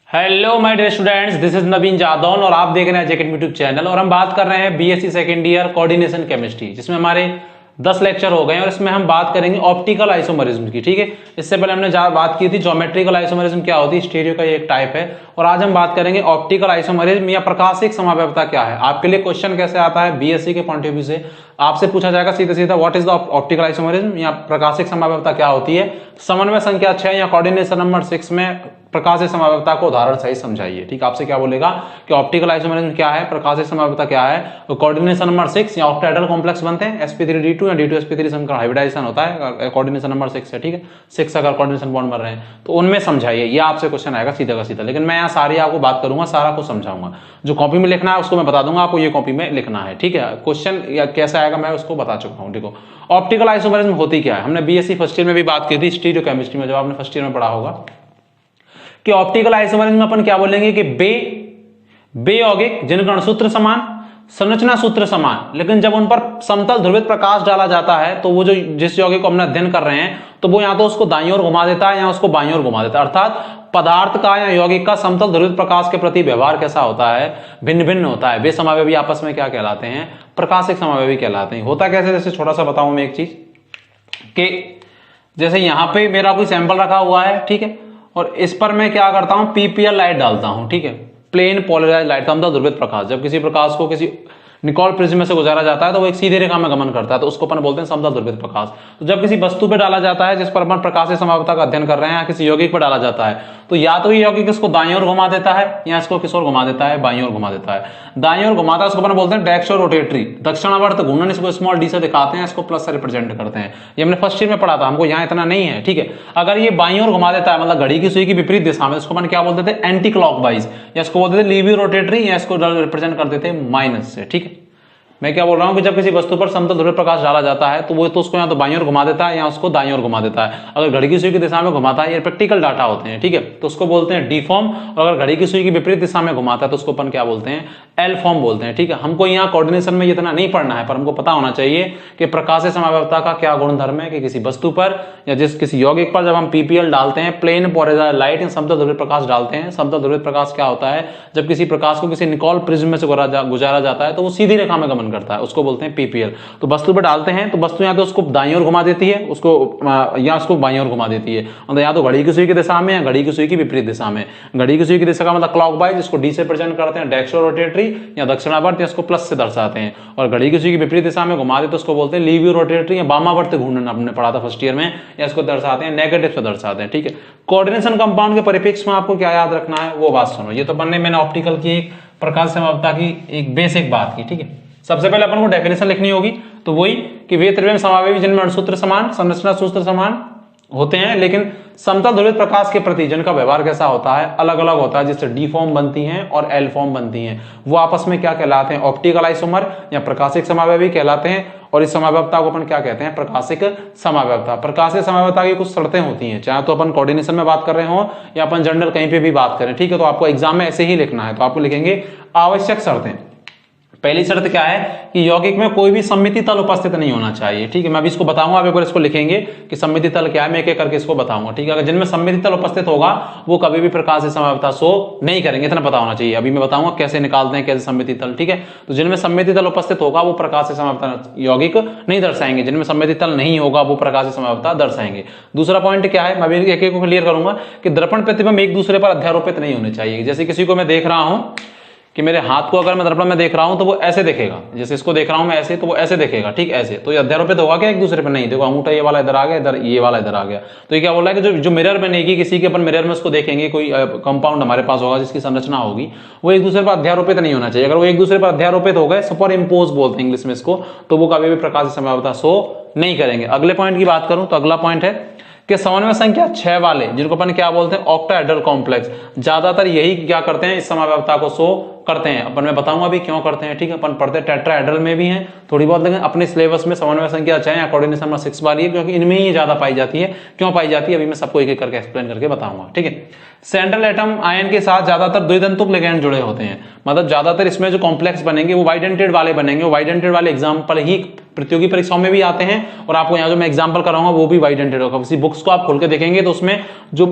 Hello my dear students, this is Naveen Jadaun और आप देख रहे हैं जेकेट यूट्यूब चैनल। और हम बात कर रहे हैं BSc second year coordination chemistry, जिसमें हमारे 10 लेक्चर हो गए हैं और इसमें हम बात करेंगे ऑप्टिकल आइसोमरिज्म की। ठीक है, इससे पहले हमने बात की थी ज्योमेट्रिकल आइसोमरिज्म क्या होती है, स्टीरियो का ये एक टाइप है। और आज हम बात करेंगे ऑप्टिकल आइसोमरिज्म या प्रकाशिक समव्यवता क्या है। आपके लिए क्वेश्चन कैसे आता है बीएससी के पॉइंट ऑफ व्यू से, आपसे पूछा जाएगा सीधा सीधा what is the optical isomerism या प्रकाशिक समव्यवता क्या होती है। समन्वय संख्या 6 या कोऑर्डिनेशन नंबर 6 में प्रकाशिक समव्यवता को उदाहरण सहित समझाइए। ठीक, आपसे क्या बोलेगा कि ऑप्टिकल आइसोमरिज्म क्या है, प्रकाशिक समव्यवता क्या है। तो कोऑर्डिनेशन नंबर 6 या ऑक्टाहेड्रल कॉम्प्लेक्स बनते हैं sp3d2 या d2sp3 का हाइब्रिडाइजेशन होता है कोऑर्डिनेशन नंबर 6 है। ठीक है, 6 अगर कोऑर्डिनेशन बॉन्ड बन रहे हैं तो उनमें समझाइए। ये आपसे क्वेश्चन आएगा सीधा का सीधा, लेकिन मैं यहाँ सारी आपको बात करूंगा, सारा कुछ समझाऊंगा। जो कॉपी में लिखना है उसको मैं बता दूंगा, आपको ये कॉपी में लिखना है। ठीक है, क्वेश्चन कैसे आएगा मैं उसको बता चुका हूँ। देखो ऑप्टिकल आइसोमरिज्म होती क्या है, हमने बीएससी फर्स्ट ईयर में भी बात की थी स्टीरियो केमिस्ट्री में, जब आपने फर्स्ट ईयर में पढ़ा होगा कि ऑप्टिकल आइसोमरिज्म में अपन क्या बोलेंगे कि बे यौगिक जिनका अणुसूत्र समान, संरचना सूत्र समान, लेकिन जब उन पर समतल ध्रुवित प्रकाश डाला जाता है तो वो जो जिस यौगिक को हम अध्ययन कर रहे हैं तो वो या तो उसको दाईं ओर घुमा देता है या उसको बाईं ओर घुमा देता है। अर्थात पदार्थ का या यौगिक का समतल ध्रुवित प्रकाश के प्रति व्यवहार कैसा होता है, भिन्न भिन्न होता है। वे समावयवी आपस में क्या कहलाते हैं, प्रकाशिक समावयवी कहलाते हैं। होता कैसे, जैसे छोटा सा बताऊं मैं एक चीज कि जैसे यहां पे मेरा कोई सैंपल रखा हुआ है, ठीक है, और इस पर मैं क्या करता हूं, पीपीएल लाइट डालता हूं। ठीक है, प्लेन पोलराइज लाइट, समतल ध्रुवित प्रकाश। जब किसी प्रकाश को किसी निकोल प्रिज्म में से गुजारा जाता है तो वो एक सीधी रेखा में गमन करता है, तो उसको अपन बोलते हैं समतल ध्रुवित प्रकाश। तो जब किसी वस्तु पे डाला जाता है जिस पर अपन प्रकाशीय समव्यवता का अध्ययन कर रहे हैं, या किसी यौगिक पर डाला जाता है, तो या तो ये यौगिक इसको दाईं ओर घुमा देता है या इसको किस ओर घुमा देता है, बाईं ओर घुमा देता है। दाईं ओर घुमाता है उसको अपन बोलते हैं डेक्स्ट्रो रोटेटरी, दक्षिणावर्त घूर्णन, इसको स्मॉल डी से दिखाते हैं, इसको प्लस से रिप्रेजेंट करते हैं। ये हमने फर्स्ट ईयर में पढ़ा था, हमको यहाँ इतना नहीं है। ठीक है, अगर ये बाईं ओर घुमा देता है मतलब घड़ी की सुई की विपरीत दिशा में, इसको अपन क्या बोलते थे, एंटी क्लॉकवाइज, या इसको बोलते थे लीवियो रोटेटरी, या इसको रिप्रेजेंट कर देते हैं माइनस से। ठीक है, मैं क्या बोल रहा हूं कि जब किसी वस्तु पर समतल ध्रुवित प्रकाश डाला जाता है तो वो तो उसको या तो बाईं ओर घुमा देता है या उसको दाईं ओर घुमा देता है। अगर घड़ी की सुई की दिशा में घुमाता है, ये प्रैक्टिकल डाटा होते हैं, ठीक है, तो उसको बोलते हैं डी फॉर्म। और अगर घड़ी की सुई की विपरीत दिशा में घुमाता है तो उसको अपन क्या बोलते हैं, एल फॉर्म बोलते हैं। ठीक है, हमको यहाँ कोऑर्डिनेशन में इतना नहीं पढ़ना है, पर हमको पता होना चाहिए कि प्रकाशीय समव्यवता का क्या गुणधर्म है कि किसी वस्तु पर या किसी यौगिक पर जब हम पीपीएल डालते हैं, प्लेन पोलराइज्ड लाइट, समतल ध्रुवित प्रकाश डालते हैं। समतल ध्रुवित प्रकाश क्या होता है, जब किसी प्रकाश को किसी निकोल प्रिज्म में से गुजारा जाता है तो वो सीधी रेखा में गमन करता है, उसको बोलते हैं पीपीएल। तो वस्तु पे डालते हैं तो वस्तु या तो उसको दाईं ओर घुमा देती है, उसको या उसको बाईं ओर घुमा देती है, मतलब या तो घड़ी की सुई की दिशा में या घड़ी की सुई की विपरीत दिशा में। घड़ी की सुई की दिशा का मतलब क्लॉकवाइज, इसको डी से प्रेजेंट करते हैं डेक्स्ट्रो रोटेटरी या दक्षिणावर्त, या इसको प्लस से दर्शाते हैं। और घड़ी की सुई की विपरीत दिशा में घुमा देते तो उसको बोलते हैं लीवियो रोटेटरी या वामावर्त घूर्णन, हमने पढ़ा था फर्स्ट ईयर में, या इसको दर्शाते हैं नेगेटिव से दर्शाते हैं। ठीक है, कोऑर्डिनेशन कंपाउंड के परिप्रेक्ष्य में आपको क्या याद रखना है वो बात सुनो। ये तो मैंने ऑप्टिकल की एक प्रकाश समव्यवता की एक बेसिक बात की। ठीक है, सबसे पहले अपन को डेफिनेशन लिखनी होगी, तो वही कि वे त्रिविम समावयवी जिनमें अणुसूत्र समान, संरचना सूत्र समान होते हैं, लेकिन समतल ध्रुवित प्रकाश के प्रति जिनका व्यवहार कैसा होता है, अलग अलग होता है, जिससे डी फॉर्म बनती हैं और एल फॉर्म बनती हैं। वो आपस में क्या कहलाते हैं, ऑप्टिकल आइसोमर या प्रकाशिक समव्यवी कहलाते हैं। और इस समव्यवता को अपन क्या कहते हैं, प्रकाशिक समव्यवता। प्रकाशिक समव्यवता की कुछ शर्तें होती हैं, चाहे तो अपन कोऑर्डिनेशन में बात कर रहे हो या अपन जनरल कहीं पे भी बात करें। ठीक है, तो आपको एग्जाम में ऐसे ही लिखना है, तो आपको लिखेंगे आवश्यक शर्तें। पहली शर्त क्या है कि यौगिक में कोई भी सममिति तल उपस्थित नहीं होना चाहिए। ठीक है, मैं अभी इसको बताऊंगा, आप एक बार इसको लिखेंगे कि सममिति तल क्या है, मैं एक एक करके इसको बताऊंगा। ठीक है, अगर जिनमें सममिति तल उपस्थित होगा वो कभी भी प्रकाशीय समव्यवता शो नहीं करेंगे, इतना पता होना चाहिए। अभी मैं बताऊंगा कैसे निकालते हैं, कैसे सममिति तल। ठीक है, तो जिनमें सममिति तल उपस्थित होगा वो प्रकाशीय समव्यवता यौगिक नहीं दर्शाएंगे, जिनमें सममिति तल नहीं होगा वो प्रकाशीय समव्यवता दर्शाएंगे। दूसरा पॉइंट क्या है, मैं अभी एक एक को क्लियर करूंगा कि दर्पण प्रतिबिंब एक दूसरे पर अध्यारोपित नहीं होने चाहिए। जैसे किसी को मैं देख रहा हूं कि मेरे हाथ को अगर मैं दर्पण में देख रहा हूं तो वो ऐसे दिखेगा, जैसे इसको देख रहा हूं मैं ऐसे, तो वो ऐसे दिखेगा। ठीक, ऐसे, तो ये अध्यारोपित होगा क्या एक दूसरे पर, नहीं। देखो अंगूठा ये वाला इधर आ गया, इधर ये वाला इधर आ गया, तो ये क्या बोल रहा है कि जो मिरर बनेगी किसी के, अपन मिरर में उसको देखेंगे, कोई कंपाउंड हमारे पास होगा जिसकी संरचना होगी, वो एक दूसरे पर अध्यारोपित नहीं होना चाहिए। अगर वो एक दूसरे पर अध्यारोपित हो गए, सुपर इम्पोज बोलते हैं इंग्लिश में इसको, तो वो कभी भी प्रकाशीय समव्यवता शो नहीं करेंगे। अगले पॉइंट की बात करूं तो अगला पॉइंट है कि समन्वय संख्या 6 वाले, जिनको अपन क्या बोलते हैं, ऑक्टाहेड्रल कॉम्प्लेक्स, ज्यादातर यही क्या करते हैं, इस समव्यवता को शो करते हैं। अपन मैं बताऊंगा अभी क्यों करते हैं। ठीक है, अपन पढ़ते टेट्राहेड्रल में भी हैं थोड़ी बहुत, लेकिन अपने सिलेबस में समन्वय संख्या 6 या कोऑर्डिनेशन नंबर 6 वाली है, क्योंकि इनमें ही ज्यादा पाई जाती है। क्यों पाई जाती है अभी मैं सबको एक एक करके एक्सप्लेन करके बताऊंगा। ठीक है, सेंट्रल एटम आयन के साथ ज्यादातर द्विदंतुक लिगैंड जुड़े होते हैं, मतलब ज्यादातर इसमें जो कॉम्प्लेक्स बनेंगे वो वाइडेंटेड वाले बनेंगे। वाइडेंटेड वाले एग्जाम्पल ही प्रतियोगी परीक्षाओं में भी आते हैं और आपको यहाँ जो मैं एग्जांपल कराऊंगा वो भी वाई डेंटेड होगा। किसी बुक्स को आप खोल के देखेंगे तो उसमें जो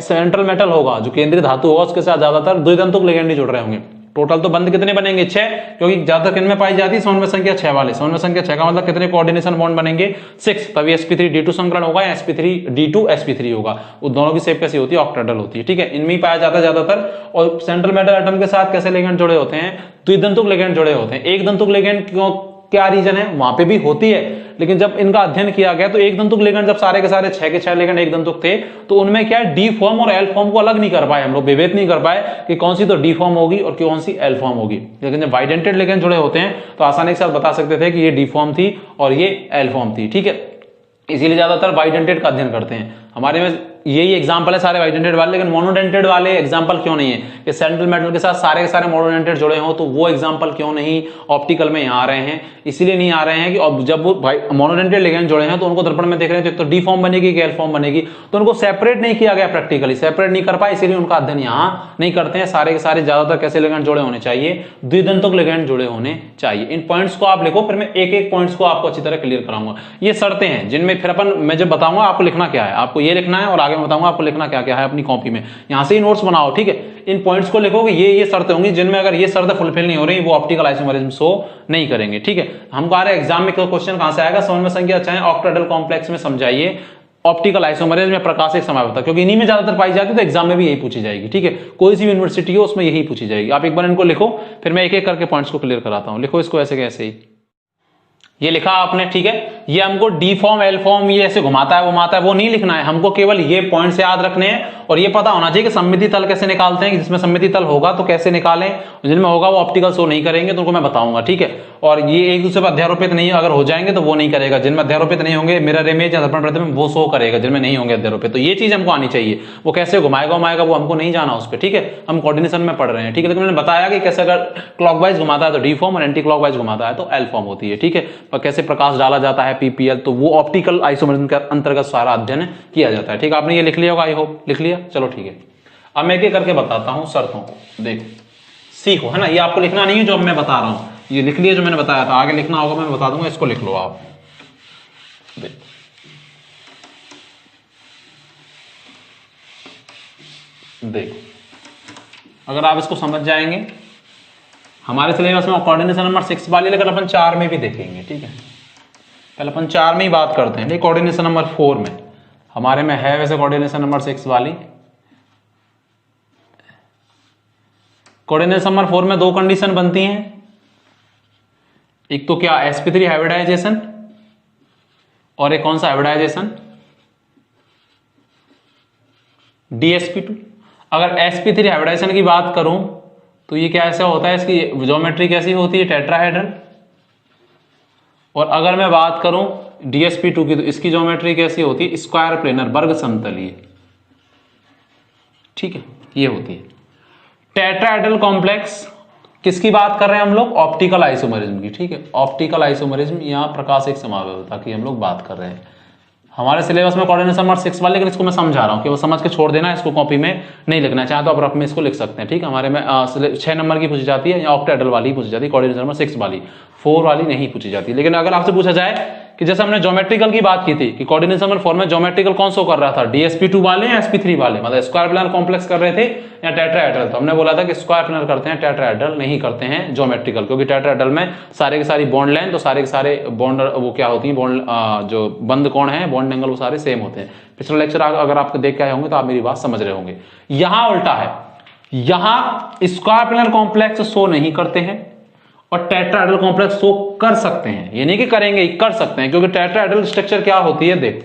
सेंट्रल मेटल होगा, जो केंद्रीय धातु होगा, उसके साथ ज्यादातर द्विदंतुक लिगेंड जुड़ रहे होंगे। टोटल तो बंद कितने बनेंगे 6, क्योंकि ज्यादातर किन में पाई जाती है समन्वय संख्या 6 वाले। समन्वय संख्या 6 का मतलब कितने कोऑर्डिनेशन बॉन्ड बनेंगे 6, तभी sp3d2 संकरण होगा या sp3d2 sp3 होगा। वो दोनों की शेप कैसी होती है, ऑक्टाहेड्रल होती है, ठीक है। इनमें ही पाया जाता है ज्यादातर। और सेंट्रल मेटल एटम के साथ कैसे लिगेंड जुड़े होते हैं, द्विदंतुक लिगेंड जुड़े होते हैं। एक दंतुक लिगेंड क्यों, क्या रीजन है, वहां पे भी होती है, लेकिन जब इनका अध्ययन किया गया तो एक दंतुक लिगेंड जब सारे के सारे 6 के 6 लिगेंड एक दंतुक थे तो उनमें क्या डी फॉर्म और एल फॉर्म को अलग नहीं कर पाए, हम लोग विभेद नहीं कर पाए कि कौन सी तो डी फॉर्म होगी और कौन सी एल फॉर्म होगी। लेकिन जब वाइडेंटेड लिगेंड जुड़े होते हैं तो आसानी के साथ बता सकते थे कि ये डी फॉर्म थी और ये एल फॉर्म थी, ठीक है। इसीलिए ज्यादातर वाइडेंटेड का अध्ययन करते हैं। हमारे में यही एग्जांपल है सारे वाइडेंटेड वाले, लेकिन मोनोडेंटेड वाले एग्जांपल क्यों नहीं है कि सेंट्रल मेटल के साथ सारे के सारे मोनोडेंटेड जुड़े हो, तो वो एग्जांपल क्यों नहीं ऑप्टिकल में यहाँ आ रहे हैं। इसीलिए नहीं आ रहे हैं कि जब वो मोनोडेंटेड लिगेंड जुड़े हैं तो उनको दर्पण में देख रहे हैं तो डी फॉर्म बनेगी कि एल फॉर्म बनेगी, तो उनको सेपरेट नहीं किया गया, प्रैक्टिकली सेपरेट नहीं कर पाए, इसीलिए उनका अध्ययन यहाँ नहीं करते हैं। सारे के सारे ज्यादातर कैसे लिगेंड जुड़े होने चाहिए, द्विदंतुक लिगेंड जुड़े होने चाहिए। इन पॉइंट्स को आप लिखो, फिर मैं एक एक पॉइंट्स को आपको अच्छी तरह क्लियर कराऊंगा। ये शर्तें हैं जिनमें फिर अपन मैं जब बताऊंगा आपको लिखना क्या है, आपको ये लिखना है और आगे मैं बताऊंगा आपको लिखना क्या क्या है अपनी कॉपी में। यहां से ही नोट्स बनाओ, ठीक है। इन पॉइंट्स को लिखोगे, ये शर्तें होंगी जिनमें अगर ये शर्तें फुलफिल नहीं हो रही वो ऑप्टिकल आइसोमरिज्म शो नहीं करेंगे, ठीक है। हम कह रहे हैं एग्जाम में क्वेश्चन कहां से आएगा, समन्वय संख्या चाहे ऑक्टाहेड्रल कॉम्प्लेक्स में समझाइए ऑप्टिकल आइसोमरिज्म या प्रकाशिक समावता, क्योंकि इन्हीं में ज्यादातर पाई जाती है तो एग्जाम में भी यही पूछी जाएगी, ठीक है। कोई सी भी यूनिवर्सिटी हो उसमें यही पूछी जाएगी। आप एक बार इनको लिखो, फिर मैं एक एक करके पॉइंट्स को क्लियर कराता हूं। लिखो इसको ऐसे कैसे ही, ये लिखा आपने, ठीक है। ये हमको डी फॉर्म एल फॉर्म ये ऐसे घुमाता है घुमाता है वो नहीं लिखना है, हमको केवल ये पॉइंट्स याद रखने हैं और ये पता होना चाहिए कि सममिति तल कैसे निकालते हैं, जिसमें सममिति तल होगा तो कैसे निकालें, जिनमें होगा वो ऑप्टिकल शो नहीं करेंगे तो उनको मैं बताऊंगा, ठीक है। और ये एक दूसरे पर अध्यारोपित नहीं अगर हो जाएंगे तो वो नहीं करेगा, जिनमें अध्यारोपित नहीं होंगे मिरर इमेज या दर्पण प्रतिबिंब वो शो करेगा, जिनमें नहीं होंगे अध्यारोपित। तो ये चीज हमको आनी चाहिए, वो कैसे घुमाएगा वो हमको नहीं जाना उस पर, ठीक है। हम कोऑर्डिनेशन में पढ़ रहे हैं, ठीक है। लेकिन मैंने बताया कि कैसे अगर क्लॉकवाइज घुमाता है तो डी फॉर्म और एंटी क्लॉकवाइज घुमाता है तो एल फॉर्म होती है, ठीक है। और कैसे प्रकाश डाला जाता है पीपीएल, तो वो ऑप्टिकल आइसोमरिज्म के अंतर्गत सारा अध्ययन किया जाता है, ठीक है। आपने ये लिख लिया होगा, आई होप लिख लिया, चलो ठीक है। अब मैं एक करके बताता हूं शर्तों को, देखो सीखो, है ना। ये आपको लिखना नहीं है जो मैं बता रहा हूं, ये लिख लिया जो मैंने बताया था, आगे लिखना होगा मैं बता दूंगा, इसको लिख लो आप। देखो अगर आप इसको समझ जाएंगे, हमारे सिलेबस में कोऑर्डिनेशन नंबर 6 वाली, लेकिन अपन 4 में भी देखेंगे, ठीक है। पहले अपन 4 में ही बात करते हैं, कोऑर्डिनेशन नंबर 4 में हमारे में है वैसे कोऑर्डिनेशन नंबर 6 वाली। कोऑर्डिनेशन नंबर 4 में 2 कंडीशन बनती हैं, एक तो क्या sp3 हाइब्रिडाइजेशन और एक कौन सा हाइब्रिडाइजेशन dsp2। अगर sp3 हाइब्रिडाइजेशन की बात करूं तो ये क्या ऐसा होता है, इसकी ज्योमेट्री कैसी होती है, टेट्राहेड्रल। और अगर मैं बात करूं dsp2 की तो इसकी ज्योमेट्री कैसी होती है, स्क्वायर प्लेनर, वर्ग समतलीय, ठीक है, ये होती है। टेट्राहेड्रल कॉम्प्लेक्स किसकी बात कर रहे हैं हम लोग, ऑप्टिकल आइसोमरिज्म की, ठीक है। ऑप्टिकल आइसोमरिज्म या प्रकाशिक समावयवता की हम लोग बात कर रहे हैं। हमारे सिलेबस में कोऑर्डिनेशन नंबर 6 वाले, लेकिन इसको मैं समझा रहा हूं कि वो समझ के छोड़ देना, इसको कॉपी में नहीं लिखना, चाहे तो आप रफ में इसको लिख सकते हैं, ठीक है। हमारे में 6 नंबर की पूछी जाती है या ऑक्टाहेड्रल वाली पूछी जाती है, कोऑर्डिनेशन नंबर 6 वाली, 4 वाली नहीं पूछी जाती। लेकिन अगर आपसे पूछा जाए कि जैसे हमने ज्योमेट्रिकल की बात की थी कि कोऑर्डिनेशन नंबर 4 में ज्योमेट्रिकल कौन शो कर रहा था, dsp2 वाले या sp3 वाले, मतलब स्क्वायर प्लेनर कॉम्प्लेक्स कर रहे थे या टेट्राहेड्रल, तो हमने बोला था कि स्क्वायर प्लेनर करते हैं, टेट्राहेड्रल नहीं करते हैं ज्योमेट्रिकल, क्योंकि टेट्राहेड्रल में सारे के सारी बॉन्ड लेंथ तो सारे के सारे बॉन्ड वो क्या होती है, बॉन्ड जो बंद कोण है, बॉन्ड एंगल वो सारे सेम होते हैं। पिछला लेक्चर अगर आप देख के आए होंगे तो आप मेरी बात समझ रहे होंगे। यहां उल्टा है, यहां स्क्वायर प्लेनर कॉम्प्लेक्स शो नहीं करते हैं और टेट्राहेड्रल कॉम्प्लेक्स शो कर सकते हैं, ये नहीं कि करेंगे, कर सकते हैं, क्योंकि टेट्राहेड्रल स्ट्रक्चर क्या होती है, देख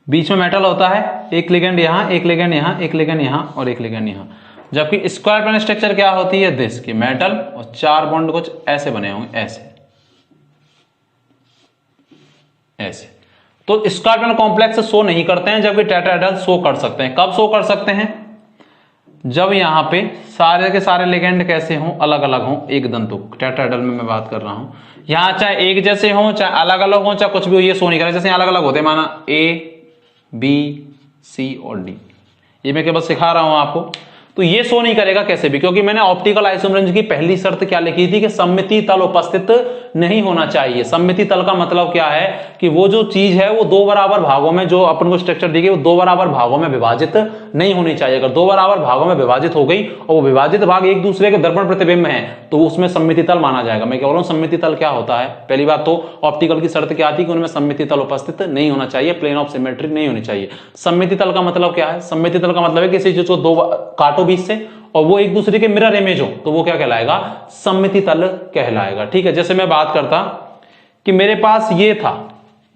बीच में मेटल होता है, एक लिगेंड यहां, एक लिगेंड यहां, एक लिगेंड यहां और एक लिगेंड यहां। जबकि स्क्वायर प्लेनर स्ट्रक्चर क्या होती है, दिस की मेटल और 4 बॉन्ड कुछ ऐसे बने होंगे, ऐसे ऐसे। तो स्क्वायर प्लेनर कॉम्प्लेक्स शो नहीं करते हैं, जबकि टेट्राहेड्रल शो कर सकते हैं। कब शो कर सकते हैं, जब यहां पे सारे के सारे लिगेंड कैसे हों, अलग अलग हों, एक दंतुक, टेट्राहेड्रल में मैं बात कर रहा हूं। यहां चाहे एक जैसे हों, चाहे अलग अलग हों, चाहे कुछ भी हो, ये शो नहीं करें। जैसे अलग अलग होते हैं, माना A, B, C और D, ये मैं केवल सिखा रहा हूं आपको। तो ये शो नहीं करेगा कैसे भी, क्योंकि मैंने ऑप्टिकल आइसोमरिज्म की पहली शर्त क्या लिखी थी कि सममिति तल उपस्थित नहीं होना चाहिए। सममिति तल का मतलब क्या है कि वो जो चीज है वो दो बराबर भागों में, जो अपन को स्ट्रक्चर दी गई वो दो बराबर भागों में विभाजित नहीं होनी चाहिए। अगर दो बराबर भागों में विभाजित हो गई और वो विभाजित भाग एक दूसरे के दर्पण प्रतिबिंब है तो उसमें सममिति तल माना जाएगा। मैं कह रहा हूं सममिति तल क्या होता है, पहली बात तो ऑप्टिकल की शर्त क्या थी कि उनमें सममिति तल उपस्थित नहीं होना चाहिए, प्लेन ऑफ सिमेट्री नहीं होनी चाहिए। सममिति तल का मतलब क्या है, सममिति तल का मतलब है किसी चीज को दो काटो बीच से और वो एक दूसरे के मिरर इमेज हो तो वो क्या कहलाएगा, सममिति तल कहलाएगा। ठीक है, जैसे मैं बात करता कि मेरे पास ये था,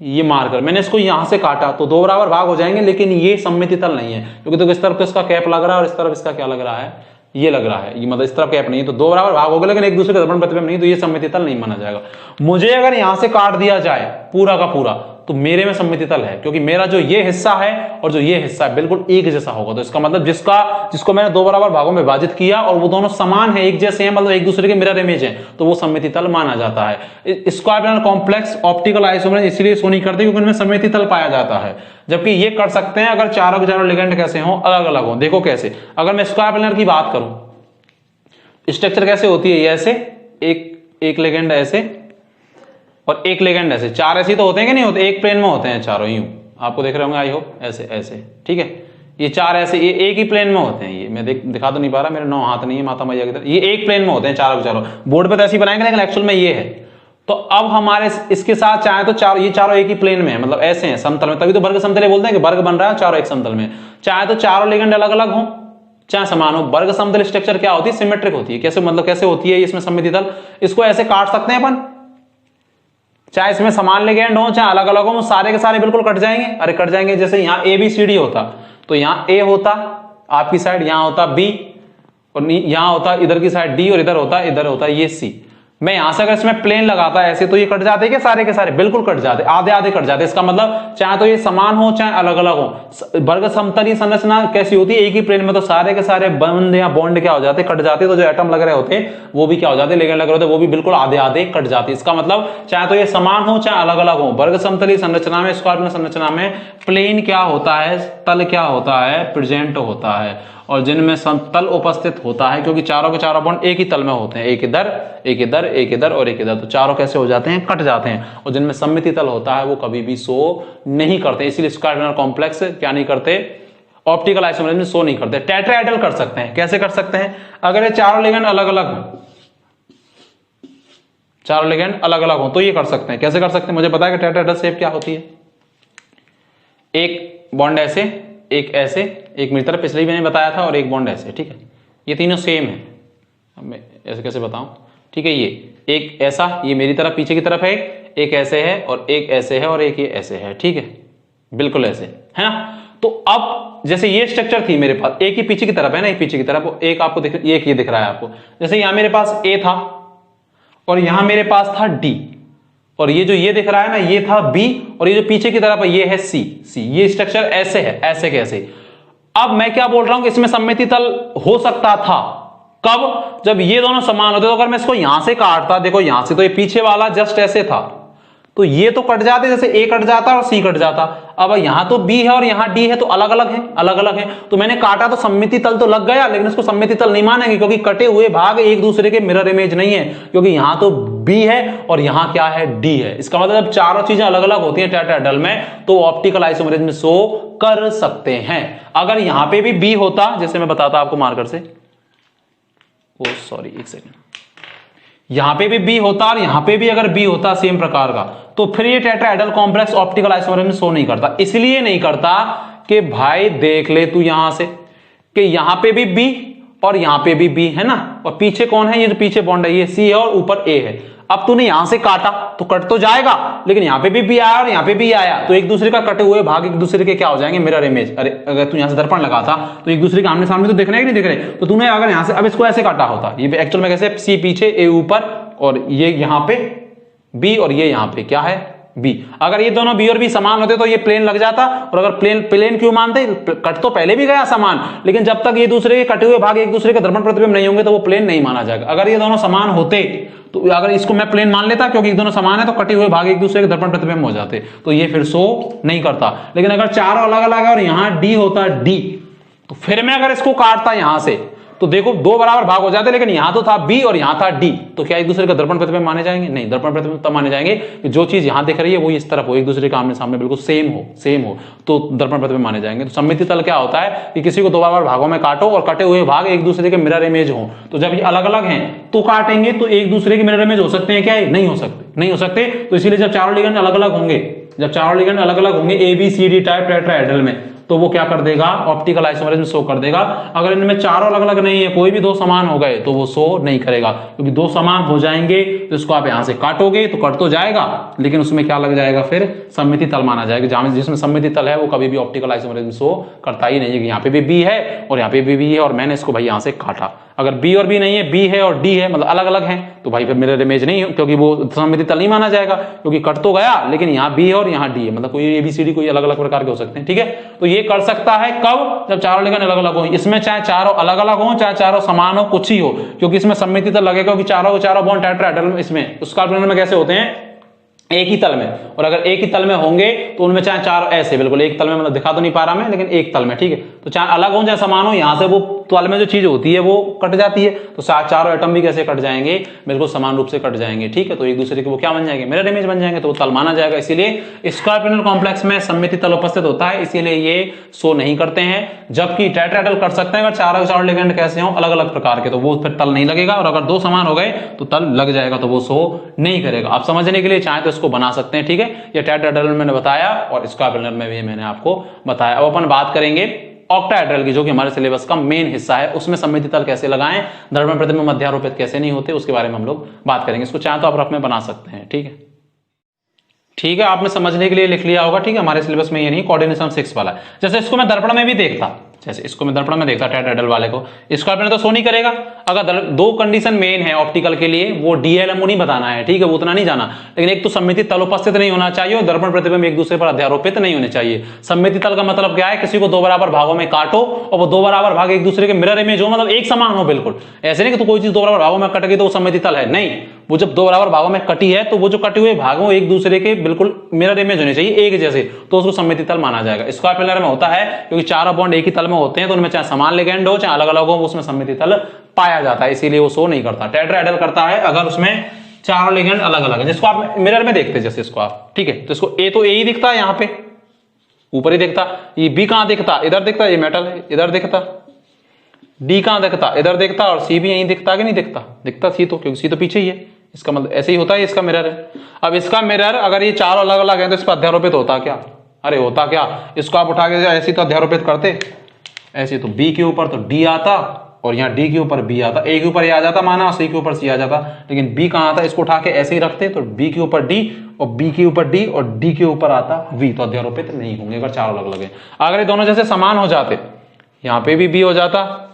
ये मार्कर, मैंने इसको यहां से काटा तो दो बराबर भाग हो जाएंगे, लेकिन ये सममिति तल नहीं है क्योंकि तो इस तरफ तो इसका कैप लग रहा है और इस तरफ इसका क्या लग रहा है, ये लग रहा है, ये मतलब इस तरफ कैप नहीं, तो दो बराबर भाग हो गए लेकिन एक दूसरे का दर्पण प्रतिबिंब नहीं, तो ये सममिति तल नहीं माना जाएगा। मुझे अगर यहां से काट दिया जाए पूरा का पूरा तो मेरे में सममिति तल है, क्योंकि मेरा जो ये हिस्सा है और जो ये हिस्सा है बिल्कुल एक जैसा होगा। तो इसका मतलब जिसको मैंने दो बराबर भागों में विभाजित किया और वो दोनों समान है, एक जैसे हैं, मतलब एक दूसरे के मिरर इमेज है, तो वो सममिति तल माना जाता है। Square planar complex optical isomerism इसलिए शो नहीं करते क्योंकि उनमें सममिति तल पाया जाता है, जबकि ये कर सकते हैं अगर चारों के चारों लिगेंड कैसे हो, अलग अलग हो। देखो कैसे, अगर मैं स्क्वायर प्लानर की बात करूं, स्ट्रक्चर कैसे होती है, ऐसे एक लिगेंड ऐसे और एक लिगेंड ऐसे, चार ऐसे तो होते हैं कि नहीं होते, एक प्लेन में होते हैं चारों, यूं आपको देख रहे होंगे, आई होप ऐसे ऐसे, ठीक है, ये चार ऐसे, ये एक ही प्लेन में होते हैं। ये मैं दिखा तो नहीं पा रहा, मेरे 9 हाथ नहीं है माता मैया की तरह, ये एक प्लेन में होते हैं चारों के चारों, बोर्ड पे तो ऐसे ही बनाएंगे लेकिन एक्चुअल में ये है। तो अब हमारे इसके साथ चाहे तो चारों, ये चारों एक ही प्लेन में है, मतलब ऐसे हैं समतल में, तभी तो वर्ग समतल बोलते हैं कि वर्ग बन रहा है चारों एक समतल में। चाहे तो चारों लिगेंड अलग अलग हो चाहे समान हो, वर्ग समतल स्ट्रक्चर क्या होती है, सिमेट्रिक होती है। कैसे मतलब कैसे होती है इसमें सममिति तल, इसको ऐसे काट सकते हैं अपन, चाहे इसमें समान लिगेंड हो चाहे अलग अलग हो, सारे के सारे बिल्कुल कट जाएंगे। अरे कट जाएंगे, जैसे यहाँ ABCD होता तो यहाँ A होता आपकी साइड, यहाँ होता B और यहाँ होता इधर की साइड D और इधर होता ये C। मैं यहां से अगर इसमें प्लेन लगाता ऐसे तो ये कट जाते क्या, सारे के सारे बिल्कुल कट जाते, आधे आधे कट जाते। इसका मतलब चाहे तो ये समान हो चाहे अलग अलग हो। वर्ग समतलीय संरचना कैसी होती है, एक ही प्लेन में तो सारे के सारे बंद या बॉन्ड क्या हो जाते, कट जाते। तो जो एटम लग रहे होते वो भी क्या हो जाते, लिगेंड लग रहे होते वो भी बिल्कुल आधे आधे कट जाते। इसका मतलब चाहे तो ये समान हो चाहे अलग अलग हो। वर्ग समतलीय संरचना में, स्क्वायर संरचना में प्लेन क्या होता है, तल क्या होता है, प्रेजेंट होता है। और जिनमें समतल उपस्थित होता है, क्योंकि चारों के चारों बॉन्ड एक ही तल में होते हैं, एक इधर एक इधर एक इधर और एक इधर, तो चारों कैसे हो जाते हैं, कट जाते हैं। और जिनमें सममिति तल होता है वो कभी भी शो नहीं करते, इसलिए स्क्वायर प्लानर कॉम्प्लेक्स क्या नहीं करते, ऑप्टिकल आइसोमरिज्म शो नहीं करते। टेट्राहेड्रल कर सकते हैं, कैसे कर सकते हैं, अगर ये चारों लिगेंड अलग अलग हो, चारों लिगेंड अलग अलग हो तो ये कर सकते हैं। कैसे कर सकते हैं, मुझे पता है कि टेट्राहेड्रल शेप क्या होती है, एक बॉन्ड ऐसे, एक ऐसे, एक मेरी तरफ पिछले भी मैंने बताया था, और एक बॉन्ड ऐसे, ठीक है, ये तीनों सेम है। अब मैं ऐसे कैसे बताऊं, ठीक है, ये एक ऐसा, ये मेरी तरफ पीछे की तरफ है, एक ऐसे है और एक ऐसे है और एक ये ऐसे है, ठीक है, बिल्कुल ऐसे है ना। तो अब जैसे ये स्ट्रक्चर थी मेरे पास, एक ही पीछे की तरफ है ना, एक पीछे की तरफ, एक आपको दिख, एक ये दिख रहा है आपको, जैसे यहां मेरे पास A था और यहां मेरे पास था D, और ये जो ये दिख रहा है ना ये था B, और ये जो पीछे की तरफ है ये है C। ये स्ट्रक्चर ऐसे है, ऐसे कैसे। अब मैं क्या बोल रहा हूं कि इसमें सममिति तल हो सकता था, कब, जब ये दोनों समान होते। तो अगर मैं इसको यहां से काटता, देखो यहां से, तो ये पीछे वाला जस्ट ऐसे था, तो ये तो कट जाते, जैसे A कट जाता और C कट जाता। अब यहां तो B है और यहां D है, तो अलग अलग है, अलग अलग है, तो मैंने काटा तो सममिति तल तो लग गया, लेकिन इसको सममिति तल नहीं मानेंगे क्योंकि कटे हुए भाग एक दूसरे के मिरर इमेज नहीं है, क्योंकि यहां तो B है और यहां क्या है, D है। इसका मतलब जब चारों चीजें अलग अलग होती हैं टेट्राहेड्रल में तो ऑप्टिकल आइसोमरिज्म शो कर सकते हैं। अगर यहां पे भी B होता, जैसे मैं बताता आपको मार्कर से, ओ सॉरी एक सेकेंड, यहां पे भी B होता और यहां पे भी अगर B होता सेम प्रकार का, तो फिर ये tetrahedral complex optical isomerism show नहीं करता। इसलिए नहीं करता कि भाई देख ले तू यहां से कि यहां पे भी B और यहां पे भी B है ना, और पीछे कौन है, ये जो पीछे बॉन्ड है ये C है और ऊपर A है। अब तूने यहां से काटा तो कट तो जाएगा, लेकिन यहां पे भी B आया और यहां पे भी आया, तो एक दूसरे का कटे हुए भाग एक दूसरे के क्या हो जाएंगे, मिरर इमेज। अरे अगर तू यहां से दर्पण लगाता तो एक दूसरे के आमने सामने तो दिख रहे हैं कि नहीं दिख रहे, तो तूने अगर यहां से अब इसको ऐसे काटा होता, ये एक्चुअल में कैसे, C पीछे A ऊपर और ये यहां पे B और ये यहां पे क्या है, B। अगर ये दोनों B और B समान होते तो ये प्लेन लग जाता, और अगर प्लेन क्यों मानते, कट तो पहले भी गया समान, लेकिन जब तक ये दूसरे के कटे हुए भाग एक दूसरे के दर्पण प्रतिबिंब नहीं होंगे तो वो प्लेन नहीं माना जाएगा। अगर ये दोनों समान होते तो अगर इसको मैं प्लेन मान लेता, क्योंकि दोनों समान है तो कटे हुए भाग एक दूसरे के दर्पण प्रतिबिंब हो जाते, तो ये फिर शो नहीं करता। लेकिन अगर चारों अलग अलग है और यहां D होता D, तो फिर मैं अगर इसको काटता यहां से तो देखो दो बराबर भाग हो जाते, लेकिन यहां तो था बी और यहां था डी, तो क्या एक दूसरे का दर्पण प्रतिबिंब माने जाएंगे? नहीं, दर्पण प्रतिबिंब तब माने जाएंगे कि जो चीज यहां दिख रही है वो इस तरफ हो, एक दूसरे के आमने सामने बिल्कुल सेम हो तो दर्पण प्रतिबिंब माने जाएंगे। तो सममिति तल क्या होता है कि किसी को दो बराबर भागों में काटो और कटे हुए भाग एक दूसरे के मिरर इमेज हो, तो जब ये अलग अलग हैं तो काटेंगे तो एक दूसरे के मिरर इमेज हो सकते हैं क्या? नहीं हो सकते, नहीं हो सकते। तो इसीलिए जब चारों लिगेंड अलग अलग होंगे, जब चारों लिगेंड अलग अलग होंगे A B C D type tetrahedral में, तो वो क्या कर देगा? ऑप्टिकल आइसोमरिज्म शो कर देगा। अगर इनमें चारों अलग अलग नहीं है, कोई भी दो समान हो गए तो वो शो नहीं करेगा, क्योंकि दो समान हो जाएंगे तो इसको आप यहां से काटोगे तो कट तो जाएगा, लेकिन उसमें क्या लग जाएगा? फिर सममिति तल माना जाएगा। जहां जिसमें सममिति तल है वो कभी भी ऑप्टिकल आइसोमरिज्म शो करता ही नहीं है कि यहाँ पे भी बी है और यहाँ पे भी बी है और मैंने इसको भाई यहां से काटा। अगर बी और बी नहीं है, बी है और डी है, मतलब अलग अलग हैं, तो भाई फिर मिरर इमेज नहीं, क्योंकि वो सममिति तल नहीं माना जाएगा, क्योंकि कट तो गया लेकिन यहाँ बी है और यहाँ डी है, मतलब कोई एबीसीडी कोई अलग अलग प्रकार के हो सकते हैं। ठीक है, तो ये कर सकता है कब? जब चारों लिगेंड अलग अलग हो। इसमें चाहे चारों अलग अलग हो चाहे चारों समान हो, कुछ ही हो, क्योंकि इसमें सममिति तल लगेगा, क्योंकि चारों के चारों बॉन्ड टेट्राहेड्रल में इसमें उसका में कैसे होते हैं? एक ही तल में। और अगर एक ही तल में होंगे तो उनमें चाहे चार ऐसे बिल्कुल एक तल में, मतलब दिखा तो नहीं पा रहा मैं, लेकिन एक तल में, ठीक है, तो चाहे अलग हो चाहे समान हो, यहां से वो तल में जो चीज होती है वो कट जाती है, तो चारों एटम भी कैसे कट जाएंगे? बिल्कुल समान रूप से कट जाएंगे। ठीक है, तो एक दूसरे के वो क्या बन जाएंगे? मिरर इमेज बन जाएंगे, तो वो तल माना जाएगा। इसीलिए स्क्वायर पिनल कॉम्प्लेक्स में सममिति तल उपस्थित होता है, इसीलिए ये शो नहीं करते हैं। जबकि टेट्राहेड्रल कर सकते हैं अगर चारों लिगेंड कैसे हो अलग अलग प्रकार के, तो वो फिर तल नहीं लगेगा, और अगर दो समान हो गए तो तल लग जाएगा, तो वो शो नहीं करेगा। आप समझने के लिए चाहे तो इसको बना सकते हैं। ठीक है, ये टेट्राहेड्रल में मैंने बताया और स्क्वायर पिनल में भी मैंने आपको बताया। अब अपन बात करेंगे ऑक्टाहेड्रल की, जो कि हमारे सिलेबस का मेन हिस्सा है। उसमें सममिति तल कैसे लगाएं, दर्पण प्रतिबिंब मध्यारोपित कैसे नहीं होते, उसके बारे में हम लोग बात करेंगे। इसको चाहे तो आप रफ में बना सकते हैं। ठीक है, ठीक है, आपने समझने के लिए लिख लिया होगा। ठीक है, हमारे सिलेबस में ये नहीं, कोऑर्डिनेशन 6 वाला है। जैसे इसको मैं दर्पण में भी देखता, जैसे इसको मैं दर्पण में देखता टेट्राहेड्रल वाले को, स्क्वायर पिनल तो शो नहीं करेगा। अगर दो कंडीशन मेन है ऑप्टिकल के लिए, वो डीएलएमओ नहीं बताना है, ठीक है, वो उतना नहीं जाना, लेकिन एक तो सममिति तल उपस्थित नहीं होना चाहिए और दर्पण प्रतिबिंब एक दूसरे पर अध्यारोपित नहीं होने चाहिए। सममिति तल का मतलब क्या है? किसी को दो बराबर भागों में काटो और वो दो बराबर भाग एक दूसरे के मिरर इमेज हो, मतलब एक समान हो बिल्कुल। ऐसे नहीं कि तो कोई चीज दो बराबर भागों में कट गई तो वो सममिति तल है, नहीं, वो जब दो बराबर भागों में कटी है तो वो जो कटे हुए भाग एक दूसरे के बिल्कुल मिरर इमेज होने चाहिए, एक जैसे, तो उसको सममिति तल माना जाएगा। स्क्वायर पिनल में होता है क्योंकि चारों बॉन्ड एक ही तल में होते हैं, तो उनमें चाहे समान लिगेंड हो चाहे अलग अलग हो, उसमें सममिति तल पाया जाता है, इसीलिए वो शो नहीं करता। टेट्राहेड्रल करता है अगर उसमें चारों लिगेंड अलग अलग है, जिसको आप मिरर में देखते हैं, जैसे इसको आप, ठीक है, तो इसको ए तो ए ही दिखता है, यहाँ पे ऊपर ही दिखता, ये बी कहां दिखता? इधर दिखता, ये मेटल है इधर दिखता, डी कहां दिखता? इधर दिखता, और सी भी यहीं दिखता कि नहीं दिखता? दिखता सी तो, क्योंकि सी तो पीछे ही है, इसका मतलब ऐसे ही होता है, इसका मिरर है। अब इसका मिरर अगर ये चारों अलग अलग है तो इस पर अध्यारोपित होता क्या? अरे होता क्या, इसको आप उठा के ऐसे तो अध्यारोपित करते, ऐसे तो बी के ऊपर तो डी आता और यहाँ डी के ऊपर बी आता, ए के ऊपर ये आ जाता माना और सी के ऊपर सी आ जाता, लेकिन बी कहाँ आता? इसको उठा के ऐसे ही रखते तो बी के ऊपर डी और बी के ऊपर डी और डी के ऊपर आता वी, तो अध्यारोपित नहीं होंगे अगर चारों अलग अलग है। अगर ये दोनों जैसे समान हो जाते, यहाँ पे भी बी हो जाता,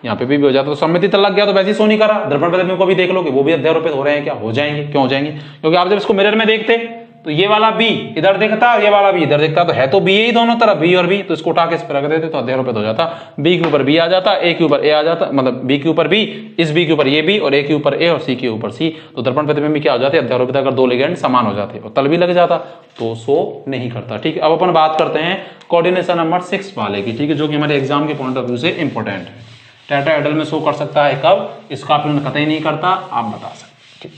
यहाँ पे भी हो जाता, तो सममिति तल लग गया, तो वैसे ही शो नहीं करा। दर्पण प्रतिबिंब को भी देख लो कि वो भी अध्यारोपित हो रहे हैं क्या? हो जाएंगे। क्यों हो जाएंगे? क्योंकि आप जब इसको मिरर में देखते तो ये वाला बी इधर दिखता और ये वाला बी इधर दिखता, तो है तो बी ही दोनों तरफ, बी और बी, तो इसको उठा के इस पर रख देते तो अध्यारोपित हो जाता। बी के ऊपर बी आ जाता, ए के ऊपर ए आ जाता, मतलब बी के ऊपर बी, इस बी के ऊपर ये बी और ए के ऊपर ए और सी के ऊपर सी, तो दर्पण प्रतिबिंब क्या हो जाते? अध्यारोपित। अगर दो लिगेंड समान हो जाते और तल भी लग जाता तो शो नहीं करता। ठीक है, अब अपन बात करते हैं कोऑर्डिनेशन नंबर 6 वाले की, ठीक है, जो कि हमारे एग्जाम के पॉइंट ऑफ व्यू से इंपॉर्टेंट है। टेट्राहेड्रल में शो कर सकता है कब? स्क्वायर पिनल कतई नहीं करता, आप बता सकते।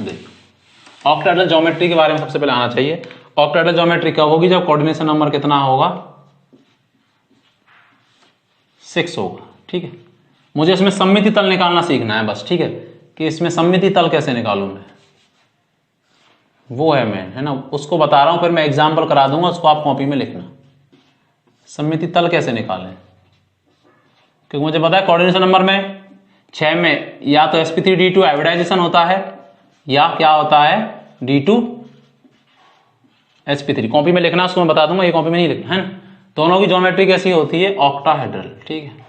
देखो ऑक्टाहेड्रल ज्योमेट्री के बारे में सबसे पहले आना चाहिए। ऑक्टाहेड्रल ज्योमेट्री कब होगी? जब कोऑर्डिनेशन नंबर कितना होगा? 6 होगा। ठीक है, मुझे इसमें सममिति तल निकालना सीखना है बस, ठीक है, कि इसमें सममिति तल कैसे निकालूं मैं, वो है मेन, है ना, उसको बता रहा हूं, फिर मैं एग्जाम्पल करा दूंगा, उसको आप कॉपी में लिखना। सममिति तल कैसे निकालें, क्योंकि मुझे पता है कोऑर्डिनेशन नंबर में 6 में या तो sp3d2 हाइब्रिडाइजेशन होता है या क्या होता है d2 sp3। कॉपी में लिखना, उसको मैं बता दूंगा, ये कॉपी में नहीं लिखना, है ना। दोनों की ज्योमेट्री कैसी होती है? ऑक्टाहेड्रल। ठीक है,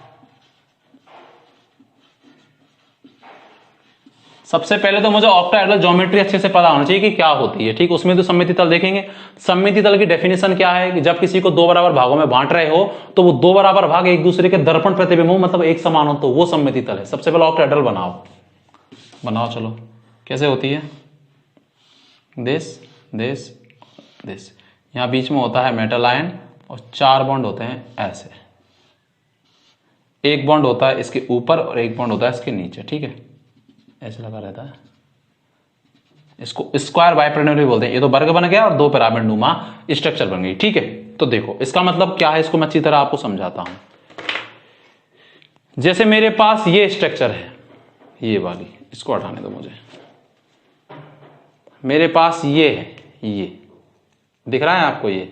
सबसे पहले तो मुझे ऑक्टाहेड्रल ज्योमेट्री अच्छे से पता होना चाहिए कि क्या होती है। ठीक, उसमें तो सममिति तल देखेंगे। सममिति तल की डेफिनेशन क्या है कि जब किसी को दो बराबर भागों में बांट रहे हो तो वो दो बराबर भाग एक दूसरे के दर्पण प्रतिबिंब हो, मतलब एक समान हो, तो वो सममिति तल है। सबसे पहले ऑक्टाहेड्रल बनाओ, चलो कैसे होती है? दिस दिस दिस, यहाँ बीच में होता है मेटल आयन और 4 बॉन्ड होते हैं ऐसे, एक बॉन्ड होता है इसके ऊपर और एक बॉन्ड होता है इसके नीचे, ठीक है, ऐसे लगा रहता है। इसको स्क्वायर बाइपिरामिड भी बोलते हैं। ये तो वर्ग बन गया और दो पिरामिड नुमा स्ट्रक्चर बन गई, ठीक है। तो देखो इसका मतलब क्या है, इसको मैं अच्छी तरह आपको समझाता हूं। जैसे मेरे पास ये स्ट्रक्चर है, ये वाली, इसको हटाने दो मुझे। मेरे पास ये है, ये दिख रहा है आपको, ये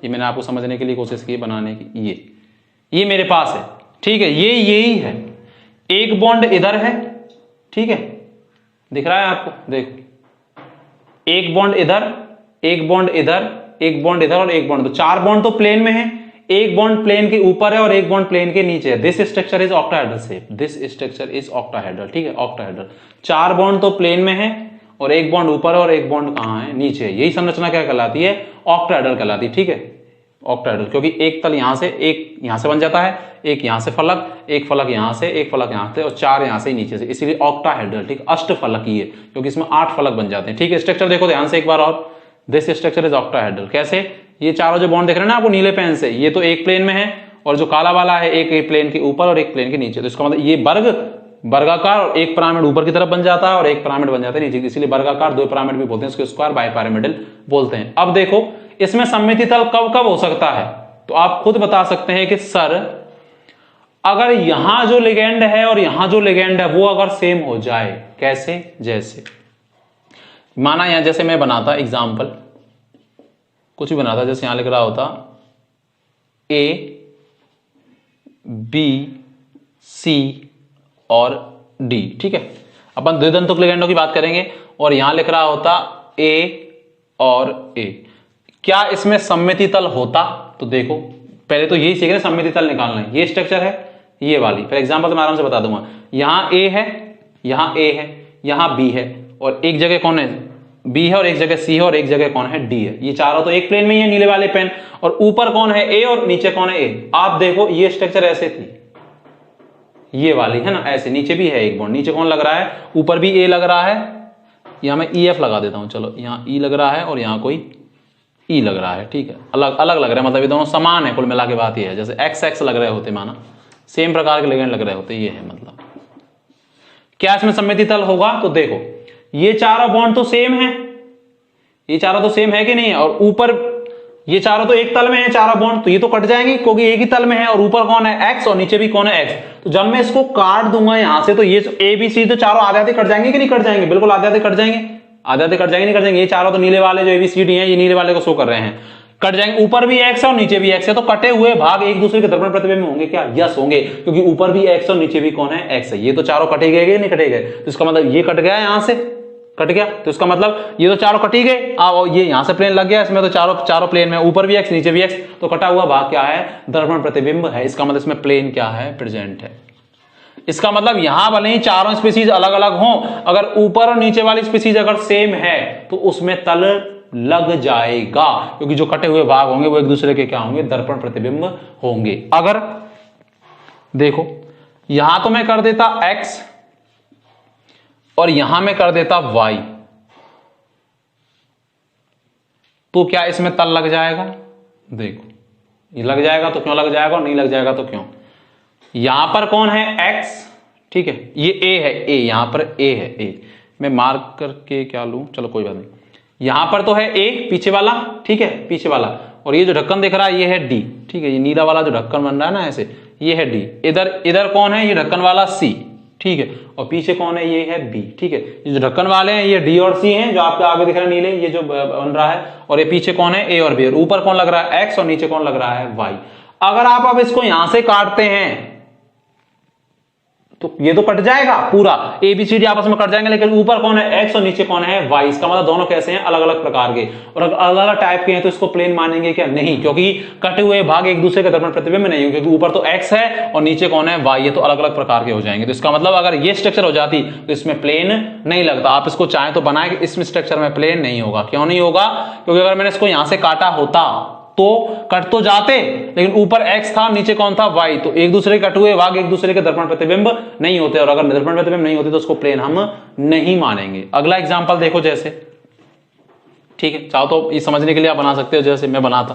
मैंने आपको समझने के लिए कोशिश की बनाने की। ये मेरे पास है, ठीक है, ये यही है। एक बॉन्ड इधर है, ठीक है, दिख रहा है आपको, देखो एक बॉन्ड इधर, एक बॉन्ड इधर, एक बॉन्ड इधर और एक बॉन्ड, तो चार बॉन्ड तो प्लेन में है। एक बॉन्ड प्लेन के ऊपर है और एक बॉन्ड प्लेन के नीचे है। This structure is octahedral shape, this structure is octahedral, ठीक है, ऑक्टाहेड्रल। चार बॉन्ड तो प्लेन में है और एक बॉन्ड ऊपर है और एक बॉन्ड कहां है, नीचे है। यही संरचना क्या कहलाती है, ऑक्टाहेड्रल कहलाती है, ठीक है, ऑक्टाहेड्रल। क्योंकि एक तल यहां से, एक यहां से बन जाता है, एक यहां से फलक, एक फलक यहां से, एक फलक यहां से और चार यहां से नीचे से, इसीलिए ऑक्टाहेड्रल, ठीक, अष्टफलकीय, क्योंकि इसमें 8 फलक बन जाते हैं, ठीक है। स्ट्रक्चर देखो ध्यान से एक बार और, दिस स्ट्रक्चर इज ऑक्टाहेड्रल। कैसे, ये चारों जो बॉन्ड देख रहे हैं ना आपको नीले पेन से, ये तो एक प्लेन में है और जो काला वाला है एक प्लेन के ऊपर और एक प्लेन के नीचे। तो इसका मतलब ये वर्गाकार और एक पिरामिड ऊपर की तरफ बन जाता है और एक पिरामिड बन जाता है नीचे, इसीलिए वर्गाकार दो पिरामिड भी बोलते हैं, इसको स्क्वायर बाइपिरामिडल बोलते हैं। अब देखो इसमें सममिति तल कब कब हो सकता है, तो आप खुद बता सकते हैं कि सर अगर यहां जो लिगेंड है और यहां जो लिगेंड है वो अगर सेम हो जाए। कैसे, जैसे माना यहां, जैसे मैं बनाता एग्जाम्पल, कुछ भी बनाता, जैसे यहां लिख रहा होता ए बी सी और डी, ठीक है, अपन द्विदंतुक लिगेंडों की बात करेंगे, और यहां लिख रहा होता ए और ए। क्या इसमें सममिति तल होता, तो देखो पहले तो यही सीख रहे, सममिति तल निकालना है। ये स्ट्रक्चर है, ये वाली, फॉर एग्जांपल तो मैं आराम से बता दूंगा, यहां ए है, यहां ए है, यहां बी है, और एक जगह कौन है, बी है, और एक जगह सी है, और एक जगह कौन है, डी है। ये चारों तो एक प्लेन में ही है, नीले वाले पेन, और ऊपर कौन है, ए, और नीचे कौन है, ए। आप देखो ये स्ट्रक्चर ऐसे थी, ये वाली है ना, ऐसे, नीचे भी है एक बॉन्ड, नीचे कौन लग रहा है, ऊपर भी ए लग रहा है, यहां मैं ई एफ लगा देता हूं, चलो यहां ई लग रहा है और यहां कोई ई लग रहा है, ठीक है, अलग अलग लग रहा है, मतलब ये दोनों समान है, कुल मिला के बात ये है, जैसे एक्स एक्स लग रहे होते, माना सेम प्रकार के लिगेंड लग रहे होते, ये है मतलब। क्या इसमें सममिति तल होगा, तो देखो ये चारों बॉन्ड तो सेम है, ये चारों तो सेम है कि नहीं है, और ऊपर ये चारों तो एक तल में है चारों बॉन्ड, तो ये तो कट जाएंगे क्योंकि एक ही तल में है, और ऊपर कौन है, एक्स, और नीचे भी कौन है, एक्स। तो जब मैं इसको काट दूंगा यहां से, तो ये ए बी सी तो चारों आधे आधे कट जाएंगे कि नहीं कट जाएंगे, बिल्कुल आधे आधे कट जाएंगे, आधे आधे कट जाएंगे, नहीं कट जाएंगे। ये चारों तो नीले वाले जो एबीसीडी हैं, ये नीले वाले को शो कर रहे हैं, कट जाएंगे। ऊपर भी एक्स है और नीचे भी एक्स है, तो कटे हुए भाग एक दूसरे के दर्पण प्रतिबिंब में होंगे क्या, यस होंगे, क्योंकि ऊपर भी एक्स और नीचे भी कौन है, एक्स है। ये तो चारों कटे गए, नहीं कटे गए, तो इसका मतलब ये कट गया, यहां से कट गया, तो इसका मतलब ये तो चारों कट ही गए। ये यहां से प्लेन लग गया, इसमें तो चारों प्लेन में, ऊपर भी एक्स नीचे भी एक्स, तो कटा हुआ भाग क्या है, दर्पण प्रतिबिंब है। इसका मतलब इसमें प्लेन क्या है, प्रेजेंट है। इसका मतलब यहां भले ही चारों स्पीसीज अलग अलग हों, अगर ऊपर और नीचे वाली स्पीसीज अगर सेम है तो उसमें तल लग जाएगा, क्योंकि जो कटे हुए भाग होंगे वो एक दूसरे के क्या होंगे, दर्पण प्रतिबिंब होंगे। अगर देखो यहां तो मैं कर देता x और यहां मैं कर देता y, तो क्या इसमें तल लग जाएगा, देखो ये लग जाएगा तो क्यों लग जाएगा, और नहीं लग जाएगा तो क्यों। यहां पर कौन है, x, ठीक है, ये a है, a यहां पर a है, a मैं मार्क करके क्या लूं, चलो कोई बात नहीं, यहां पर तो है a पीछे वाला, ठीक है, पीछे वाला, और ये जो ढक्कन दिख रहा है ये है d, ठीक है, ये नीला वाला जो ढक्कन बन रहा है ना ऐसे, ये है d। इधर कौन है, ये ढक्कन वाला c, ठीक है, और पीछे कौन है, ये है b, ठीक है। ये जो ढक्कन वाले हैं ये d और c हैं, जो आपके आगे दिख रहा है नीले, ये जो बन रहा है, और ये पीछे कौन है, a और b, और ऊपर कौन लग रहा है, x, और नीचे कौन लग रहा है, y। अगर आप अब इसको यहां से काटते हैं तो ये तो कट जाएगा पूरा, ए बी सी डी आपस में कट जाएंगे, लेकिन ऊपर कौन है, एक्स, और नीचे कौन है, वाई। इसका मतलब दोनों कैसे हैं, अलग अलग प्रकार के, और अगर अलग अलग टाइप के हैं तो इसको प्लेन मानेंगे क्या, नहीं, क्योंकि कटे हुए भाग एक दूसरे के दर्पण प्रतिबिंब में नहीं होंगे, क्योंकि ऊपर तो एक्स है और नीचे कौन है, वाई, ये तो अलग अलग प्रकार के हो जाएंगे। तो इसका मतलब अगर ये स्ट्रक्चर हो जाती तो इसमें प्लेन नहीं लगता। आप इसको चाहें तो बनाए कि इसमें स्ट्रक्चर में प्लेन नहीं होगा। क्यों नहीं होगा, क्योंकि अगर मैंने इसको यहां से काटा होता तो कट तो जाते, लेकिन ऊपर x था, नीचे कौन था, y, तो एक दूसरे के कट हुए भाग एक दूसरे के दर्पण प्रतिबिंब नहीं होते, और अगर दर्पण प्रतिबिंब नहीं होते तो उसको प्लेन हम नहीं मानेंगे। अगला एग्जांपल देखो, जैसे, ठीक है, चाहो तो ये समझने के लिए आप बना सकते हो, जैसे मैं बनाता,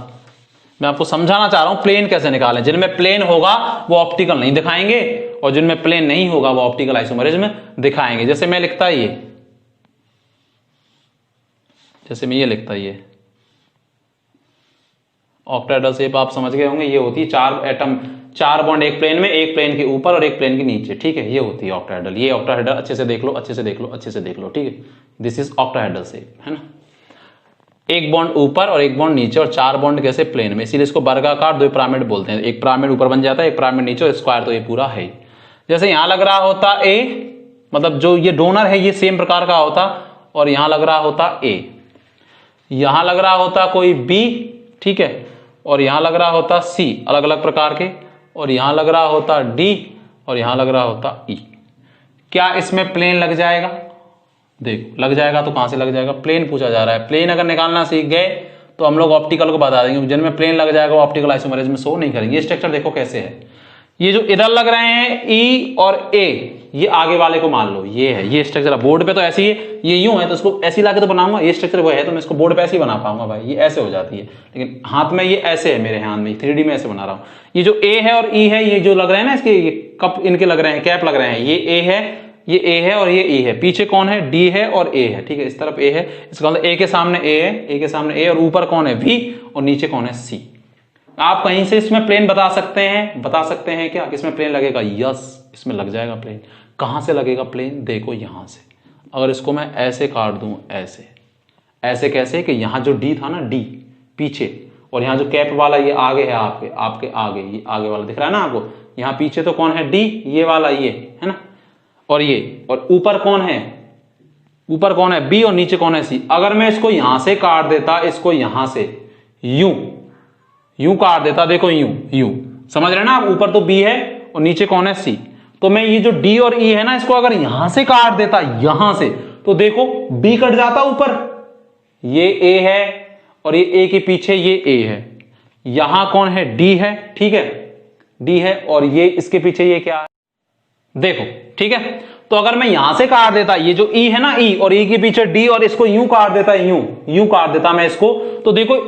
मैं आपको समझाना चाह रहा हूं प्लेन कैसे निकालें। जिनमें प्लेन होगा वो ऑप्टिकल नहीं दिखाएंगे और जिनमें प्लेन नहीं होगा वो ऑप्टिकल आइसोमरिज्म दिखाएंगे। जैसे मैं लिखता ये, जैसे मैं ये लिखता ये ऑक्टाहेड्रल शेप आप समझ गए होंगे। ये होती है 4 एटम, 4 बॉन्ड एक प्लेन में, एक प्लेन के ऊपर और एक प्लेन के नीचे, ठीक है। ये होती है ऑक्टाहेड्रल। ये ऑक्टाहेड्रल अच्छे से देख लो, अच्छे से देख लो, अच्छे से देख लो, ठीक है। दिस इज ऑक्टाहेड्रल शेप, है ना। एक बॉन्ड ऊपर और एक बॉन्ड नीचे और 4 बॉन्ड कैसे प्लेन में, इसीलिए इसको वर्गाकार द्वि पिरामिड बोलते हैं। एक पिरामिड ऊपर बन जाता है, एक पिरामिड नीचे, और स्क्वायर तो ये पूरा है। जैसे यहां लग रहा होता ए, मतलब जो ये डोनर है ये सेम प्रकार का होता, और यहां लग रहा होता ए, यहां लग रहा होता कोई बी, ठीक है, और यहां लग रहा होता सी, अलग अलग प्रकार के, और यहां लग रहा होता डी, और यहां लग रहा होता ई। क्या इसमें प्लेन लग जाएगा? देखो लग जाएगा, तो कहां से लग जाएगा? प्लेन पूछा जा रहा है। प्लेन अगर निकालना सीख गए तो हम लोग ऑप्टिकल को बता देंगे। जिनमें प्लेन लग जाएगा वो ऑप्टिकल आइसोमरिज्म शो नहीं करेंगे। ये स्ट्रक्चर देखो कैसे है। ये जो इधर लग रहे हैं ई और ए, ये आगे वाले को मान लो ये है, ये स्ट्रक्चर बोर्ड पे तो ऐसी है, ये यूं है तो इसको ऐसी लाके तो बनाऊंगा। ये स्ट्रक्चर वो है तो मैं इसको बोर्ड पे ऐसे ही बना पाऊंगा भाई, ये ऐसे हो जाती है। लेकिन हाथ में ये ऐसे है, मेरे हाथ में 3D में ऐसे बना रहा हूं। ये जो ए है और ई है, ये जो लग रहे हैं ना इसके, ये कप इनके लग रहे हैं, कैप लग रहे हैं, ये ए है, ये ए है और ये ई है। पीछे कौन है? डी है और ए है, ठीक है। इस तरफ ए है, इसका मतलब ए के सामने ए है, ए के सामने ए, और ऊपर कौन है? वी, और नीचे कौन है? सी। आप कहीं से इसमें प्लेन बता सकते हैं? बता सकते हैं क्या इसमें प्लेन लगेगा? यस, इसमें लग जाएगा प्लेन। कहां से लगेगा प्लेन? देखो यहां से। अगर इसको मैं ऐसे काट दूं, ऐसे, ऐसे कैसे कि यहां जो डी था ना, डी पीछे, और यहां जो कैप वाला ये आगे है, आपके आपके आगे, ये आगे वाला दिख रहा है ना आपको। यहां पीछे तो कौन है? डी, ये वाला, ये है ना, और ये, और ऊपर कौन है? ऊपर कौन है? बी, और नीचे कौन है? सी। अगर मैं इसको यहां से काट देता, इसको यहां से यूं यूं काट देता, देखो यूं यूं, समझ रहे ना आप। ऊपर तो बी है और नीचे कौन है? सी। तो मैं ये जो डी और ई है ना, इसको अगर यहां से काट देता, यहां से, तो देखो बी कट जाता ऊपर, ये ए है, और ये ए के पीछे ये ए है। यहां कौन है? डी है, ठीक है, डी है, और ये इसके पीछे ये क्या है? देखो, ठीक है। तो अगर मैं यहां से काट देता, ये जो ई है ना, ई, और ई के पीछे डी, और इसको यूं काट देता, यूं काट देता मैं इसको, तो देखो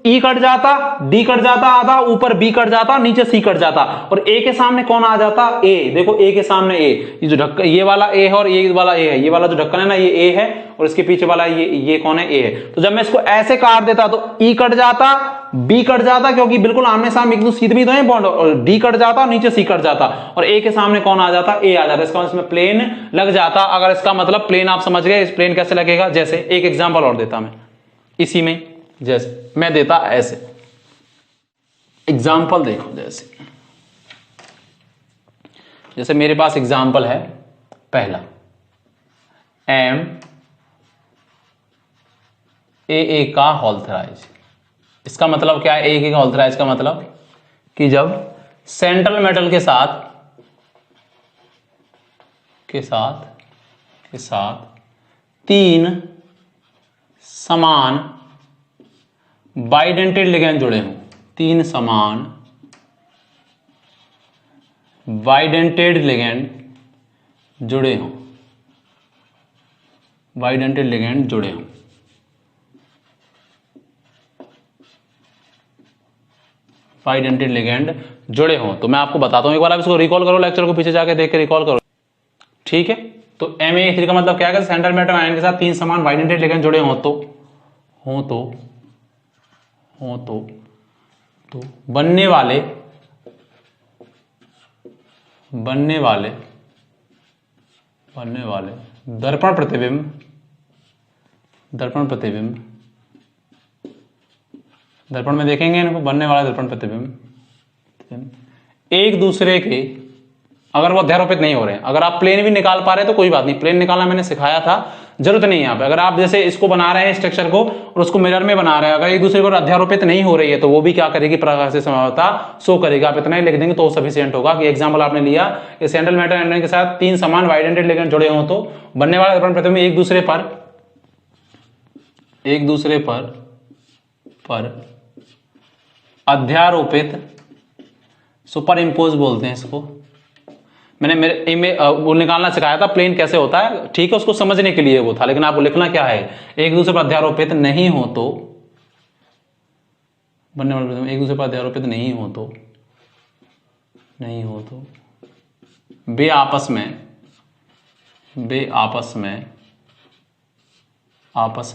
ई कट जाता, डी कट जाता आधा, ऊपर बी कट जाता, नीचे सी कट जाता, और ए के सामने कौन आ जाता? ए। देखो ए के सामने ए, ये जो ढक्कन, ये वाला ए है और ये वाला ए है, ये वाला जो ढक्कन है ना, ये ए है, और इसके पीछे वाला ये कौन है? ए है। तो जब मैं इसको ऐसे काट देता तो ई कट जाता, बी कट जाता, क्योंकि बिल्कुल आमने सामने एक दूसरे सीधे भी तो है बॉन्ड, और डी कट जाता और नीचे सी कट जाता, और ए के सामने कौन आ जाता? ए आ जाता। इसका इसमें प्लेन लग जाता। अगर इसका मतलब प्लेन आप समझ गए, इस प्लेन कैसे लगेगा? जैसे एक एग्जांपल और देता मैं इसी में, जैसे मैं देता ऐसे एग्जाम्पल, देखो जैसे मेरे पास एग्जाम्पल है पहला, एम ए का होल थराइज। इसका मतलब क्या है? ए का होल थराइज का मतलब कि जब सेंट्रल मेटल के साथ 3 समान बाइडेंटेड लिगेंड जुड़े हों, 3 समान बाइडेंटेड लिगेंड जुड़े हों, बाइडेंटेड लिगेंड जुड़े हों, बाइडेंटेड लिगेंड जुड़े हों। तो मैं आपको बताता हूं, एक बार आप इसको रिकॉल करो, लेक्चर को पीछे जाके देख के रिकॉल करो, ठीक है। तो MAE3 का मतलब क्या है? सेंट्रल मेटल आयन के साथ 3 समान बाइडेंटेड लिगेंड जुड़े हों तो बनने वाले दर्पण प्रतिबिंब दर्पण में देखेंगे इनको, बनने वाला दर्पण प्रतिबिंब एक दूसरे के, अगर वो अध्यारोपित नहीं हो रहे हैं, अगर आप प्लेन भी निकाल पा रहे हैं तो कोई बात नहीं, प्लेन निकालना मैंने सिखाया था, जरूरत नहीं है यहाँ पे। अगर आप जैसे इसको बना रहे हैं स्ट्रक्चर को और उसको मिरर में बना रहे हैं, अगर एक दूसरे को अध्यारोपित नहीं हो रही है तो वो भी क्या करेगी? प्रकाश से समता शो करेगा। आप इतना ही लिख देंगे तो सफिशिएंट होगा। कि एग्जाम्पल आपने लिया कि सेंट्रल मेटल आयन के साथ 3 समान बाइडेंटेड लिगेंड जुड़े हों तो बनने वाला दर्पण प्रतिबिंब एक दूसरे पर अध्यारोपित, सुपर इम्पोज बोलते हैं इसको। मैंने वो निकालना सिखाया था प्लेन कैसे होता है, ठीक है, उसको समझने के लिए वो था, लेकिन आपको लिखना क्या है? एक दूसरे पर अध्यारोपित नहीं हो तो बनने वाले प्रतिबिंब एक दूसरे पर अध्यारोपित नहीं हो तो वे आपस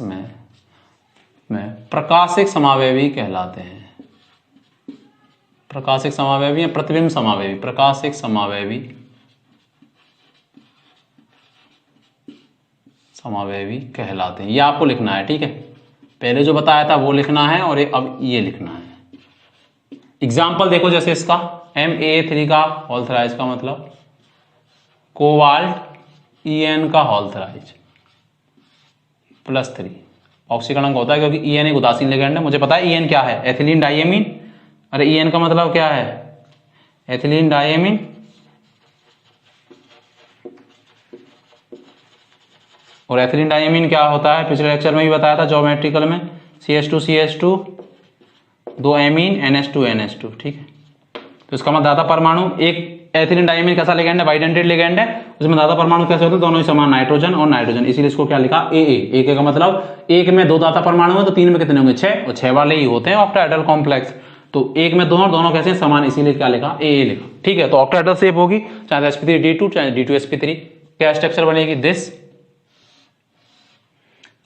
में प्रकाशिक समावयवी कहलाते हैं। प्रकाशिक समावयवी या प्रतिबिंब समावयवी, प्रकाशिक समावयवी कहलाते हैं। ये आपको लिखना है, ठीक है। पहले जो बताया था वो लिखना है और अब ये लिखना है। एग्जाम्पल देखो, जैसे इसका MaA3 का होल थराइज का मतलब कोबाल्ट En का होल थराइज +3 ऑक्सीकरण होता है, क्योंकि En एक उदासीन लिगैंड है। मुझे पता है En क्या है, एथिलीन डाइएमीन। अरे En का मतलब क्या है, एथिलीन डाइएमीन। और एथिलीन डाइएमीन क्या होता है, पिछले लेक्चर में भी बताया था ज्योमेट्रिकल में, CH2 2 एमीन NH2 ठीक है। तो इसका मतलब दाता परमाणु, एक एथिलीन डाइएमीन कैसा लिगैंड है, बाइडेंटेड लिगैंड है, उसमें दाता परमाणु कैसे होते हैं, दोनों ही समान, नाइट्रोजन और नाइट्रोजन, इसीलिए इसको क्या लिखा AA। का मतलब एक में 2 दाता परमाणु है तो 3 में कितने होंगे, 6, और 6 वाले ही होते हैं ऑक्टाहेड्रल कॉम्प्लेक्स। तो एक में 2 और दोनों कैसे समान, इसीलिए क्या लिखा AA लिखा, ठीक है। तो ऑक्टाहेड्रल शेप होगी, चाहे sp3d2 चाहे d2sp3। क्या स्ट्रक्चर बनेगी, दिस।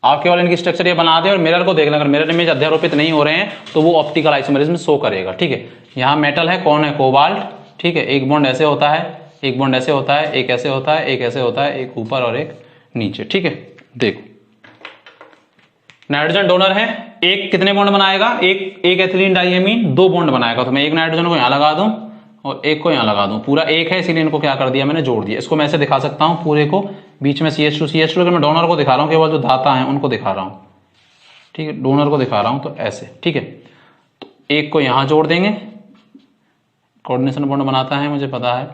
आप केवल इनकी स्ट्रक्चर ये बना दे और मिरर को देखना, अगर मिरर इमेज अध्यारोपित नहीं हो रहे हैं तो वो ऑप्टिकल आइसोमेरिज्म शो करेगा, ठीक है। यहाँ मेटल है, कौन है, कोबाल्ट, ठीक है। एक बॉन्ड ऐसे होता है, एक बॉन्ड ऐसे होता है, एक ऐसे होता है, एक ऐसे होता है, एक ऊपर और एक नीचे, ठीक है। देखो नाइट्रोजन डोनर है, एक कितने बॉन्ड बनाएगा, एक एथिलीन डाइएमीन 2 बॉन्ड बनाएगा। तो मैं एक नाइट्रोजन को यहां लगा दूं और एक को यहां लगा दूं, पूरा एक है, इसीलिए इनको क्या कर दिया मैंने, जोड़ दिया। इसको मैं ऐसे दिखा सकता हूं पूरे को, बीच में CH2 लेकिन मैं डोनर को दिखा रहा हूं, केवल जो दाता है उनको दिखा रहा हूं, ठीक है। डोनर को दिखा रहा हूं तो ऐसे, ठीक है। तो एक को यहां जोड़ देंगे, कोऑर्डिनेशन बॉन्ड बनाता है मुझे पता है,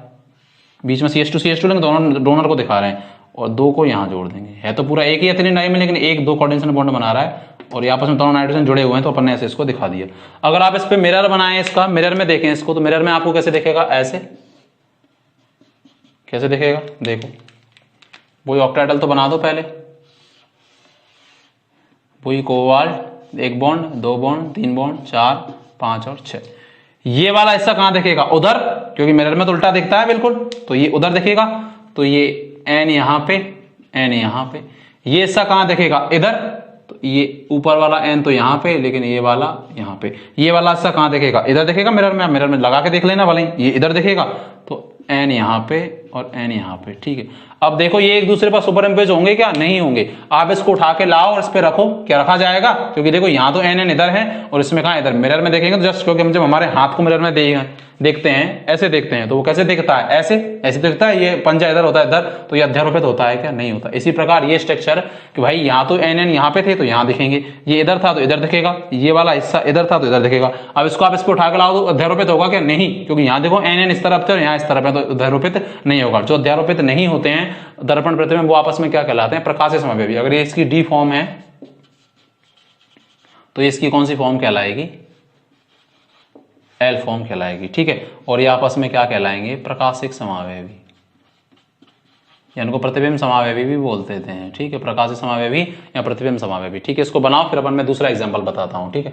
बीच में CH2 लेकिन दोनों डोनर को दिखा रहे हैं, और 2 को यहां जोड़ देंगे। है तो पूरा एक ही एथिलीन डाइएमीन, लेकिन एक 2 कोऑर्डिनेशन बॉन्ड बना रहा है और आपस में दोनों नाइट्रोजन जुड़े हुए हैं, तो अपन ने ऐसे इसको दिखा दिया। अगर आप इस पे मिरर बनाएं, इसका मिरर में देखें इसको, तो मिरर में आपको कैसे दिखेगा, ऐसे कैसे दिखेगा, देखो वही ऑक्टाहेड्रल तो बना दो पहले, वही कोबाल्ट, 1 बॉन्ड 2 बॉन्ड 3 बॉन्ड 4 5 और 6। ये वाला हिस्सा कहां दिखेगा, उधर, क्योंकि मिरर में तो उल्टा दिखता है बिल्कुल, तो ये उधर दिखेगा। तो ये N यहां पे, N यहां पे, ये हिस्सा कहां दिखेगा, इधर। तो ये ऊपर वाला N तो यहां पे, लेकिन ये वाला यहां पे। ये वाला हिस्सा कहां दिखेगा, इधर दिखेगा मिरर में, मिरर में लगा के देख लेना भले, ये इधर दिखेगा। तो N यहां पे और N यहां पे, ठीक है। अब देखो ये एक दूसरे पर सुपर इम्पोज होंगे क्या, नहीं होंगे। आप इसको उठा के लाओ और इस पे रखो, क्या रखा जाएगा, क्योंकि देखो यहाँ तो N इधर है और इसमें कहाँ इधर। मिरर में देखेंगे तो जस्ट क्योंकि जब हमारे हाथ को मिरर में देखते हैं, ऐसे देखते हैं, तो वो कैसे दिखता है, ऐसे ऐसे दिखता है। ये पंजा इधर होता है इधर, तो ये अध्यारोपित होता है क्या, नहीं होता। इसी प्रकार ये स्ट्रक्चर कि भाई यहाँ तो N यहाँ पे थे तो यहाँ दिखेंगे, ये इधर था तो इधर दिखेगा, ये वाला हिस्सा इधर था तो इधर दिखेगा। अब इसको आप इस पे उठा के लाओ तो अध्यारोपित होगा क्या, नहीं, क्योंकि यहाँ देखो N इस तरफ थे और यहाँ इस तरफ है, तो अध्यारोपित नहीं होगा। जो अध्यारोपित नहीं होते हैं दर्पण प्रतिबिंब, वो आपस में क्या कहलाते हैं, प्रकाशीय समावयवी। अगर ये इसकी D फॉर्म है तो इसकी कौन सी फॉर्म कहलाएगी, L फॉर्म कहलाएगी, ठीक है। और ये आपस में क्या कहलाएंगे, प्रकाशिक समावयवी, या इनको प्रतिबिंब समावयवी भी बोलते थे, ठीक है। प्रकाशिक समावयवी या प्रतिबिंब समावयवी, ठीक है। इसको बनाओ, फिर अपन मैं दूसरा एग्जांपल बताता हूं, ठीक है।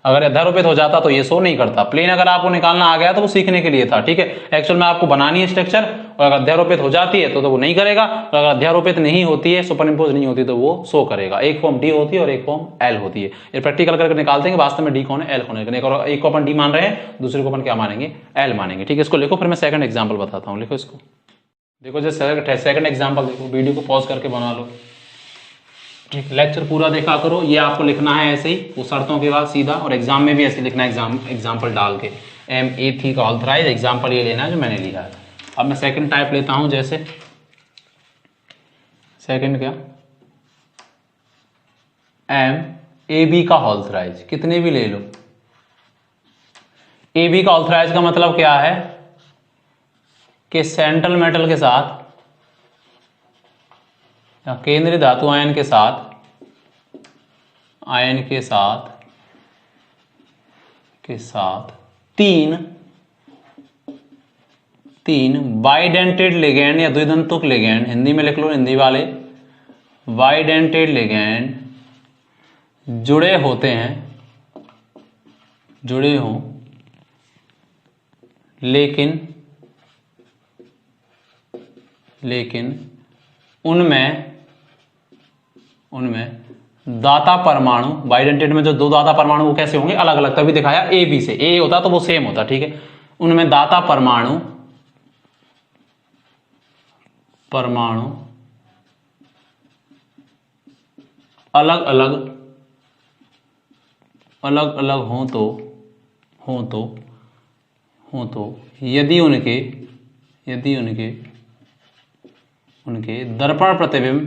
अगर अध्यारोपित हो जाता तो ये शो नहीं करता। प्लेन अगर आपको निकालना आ गया तो वो सीखने के लिए था, ठीक है। एक्चुअल में आपको बनानी है स्ट्रक्चर, और अगर अध्यारोपित हो जाती है तो वो नहीं करेगा, और अगर अध्यारोपित नहीं होती है, सुपर इम्पोज नहीं होती, तो वो शो करेगा। एक फॉर्म D होती है और एक फॉर्म L होती है। ये प्रैक्टिकल करके निकालते हैं कि वास्तव में D कौन है, L कौन है। एक को अपन D मान रहे हैं, दूसरे को अपन क्या मानेंगे, L मानेंगे, ठीक है। इसको लिखो, फिर मैं सेकंड एग्जाम्पल बताता हूँ। लिखो इसको, देखो जो सेकंड एग्जाम्पल देखो, वीडियो को पॉज करके बना लो, ठीक। लेक्चर पूरा देखा करो, ये आपको लिखना है ऐसे ही, वो शर्तों के बाद सीधा, और एग्जाम में भी ऐसे लिखना है, एग्जाम्पल डाल के। MaA3 का होल थराइज, एग्जाम्पल ये लेना है जो मैंने लिखा है। अब मैं सेकंड टाइप लेता हूं, जैसे सेकंड क्या, MaB का होल थराइज, कितने भी ले लो। AB का होल थराइज का मतलब क्या है कि सेंट्रल मेटल के साथ या केंद्रीय धातु आयन के साथ तीन बाइडेंटेड लिगैंड या द्विदंतुक लिगैंड, हिंदी में लिख लो, हिंदी वाले, बाइडेंटेड लिगैंड जुड़े होते हैं जुड़े हों लेकिन उनमें दाता परमाणु, बाइडेंटेट में जो दो दाता परमाणु वो कैसे होंगे, अलग अलग, तभी दिखाया ए बी से, ए होता तो वो सेम होता, ठीक है। उनमें दाता परमाणु अलग अलग हों तो यदि उनके दर्पण प्रतिबिंब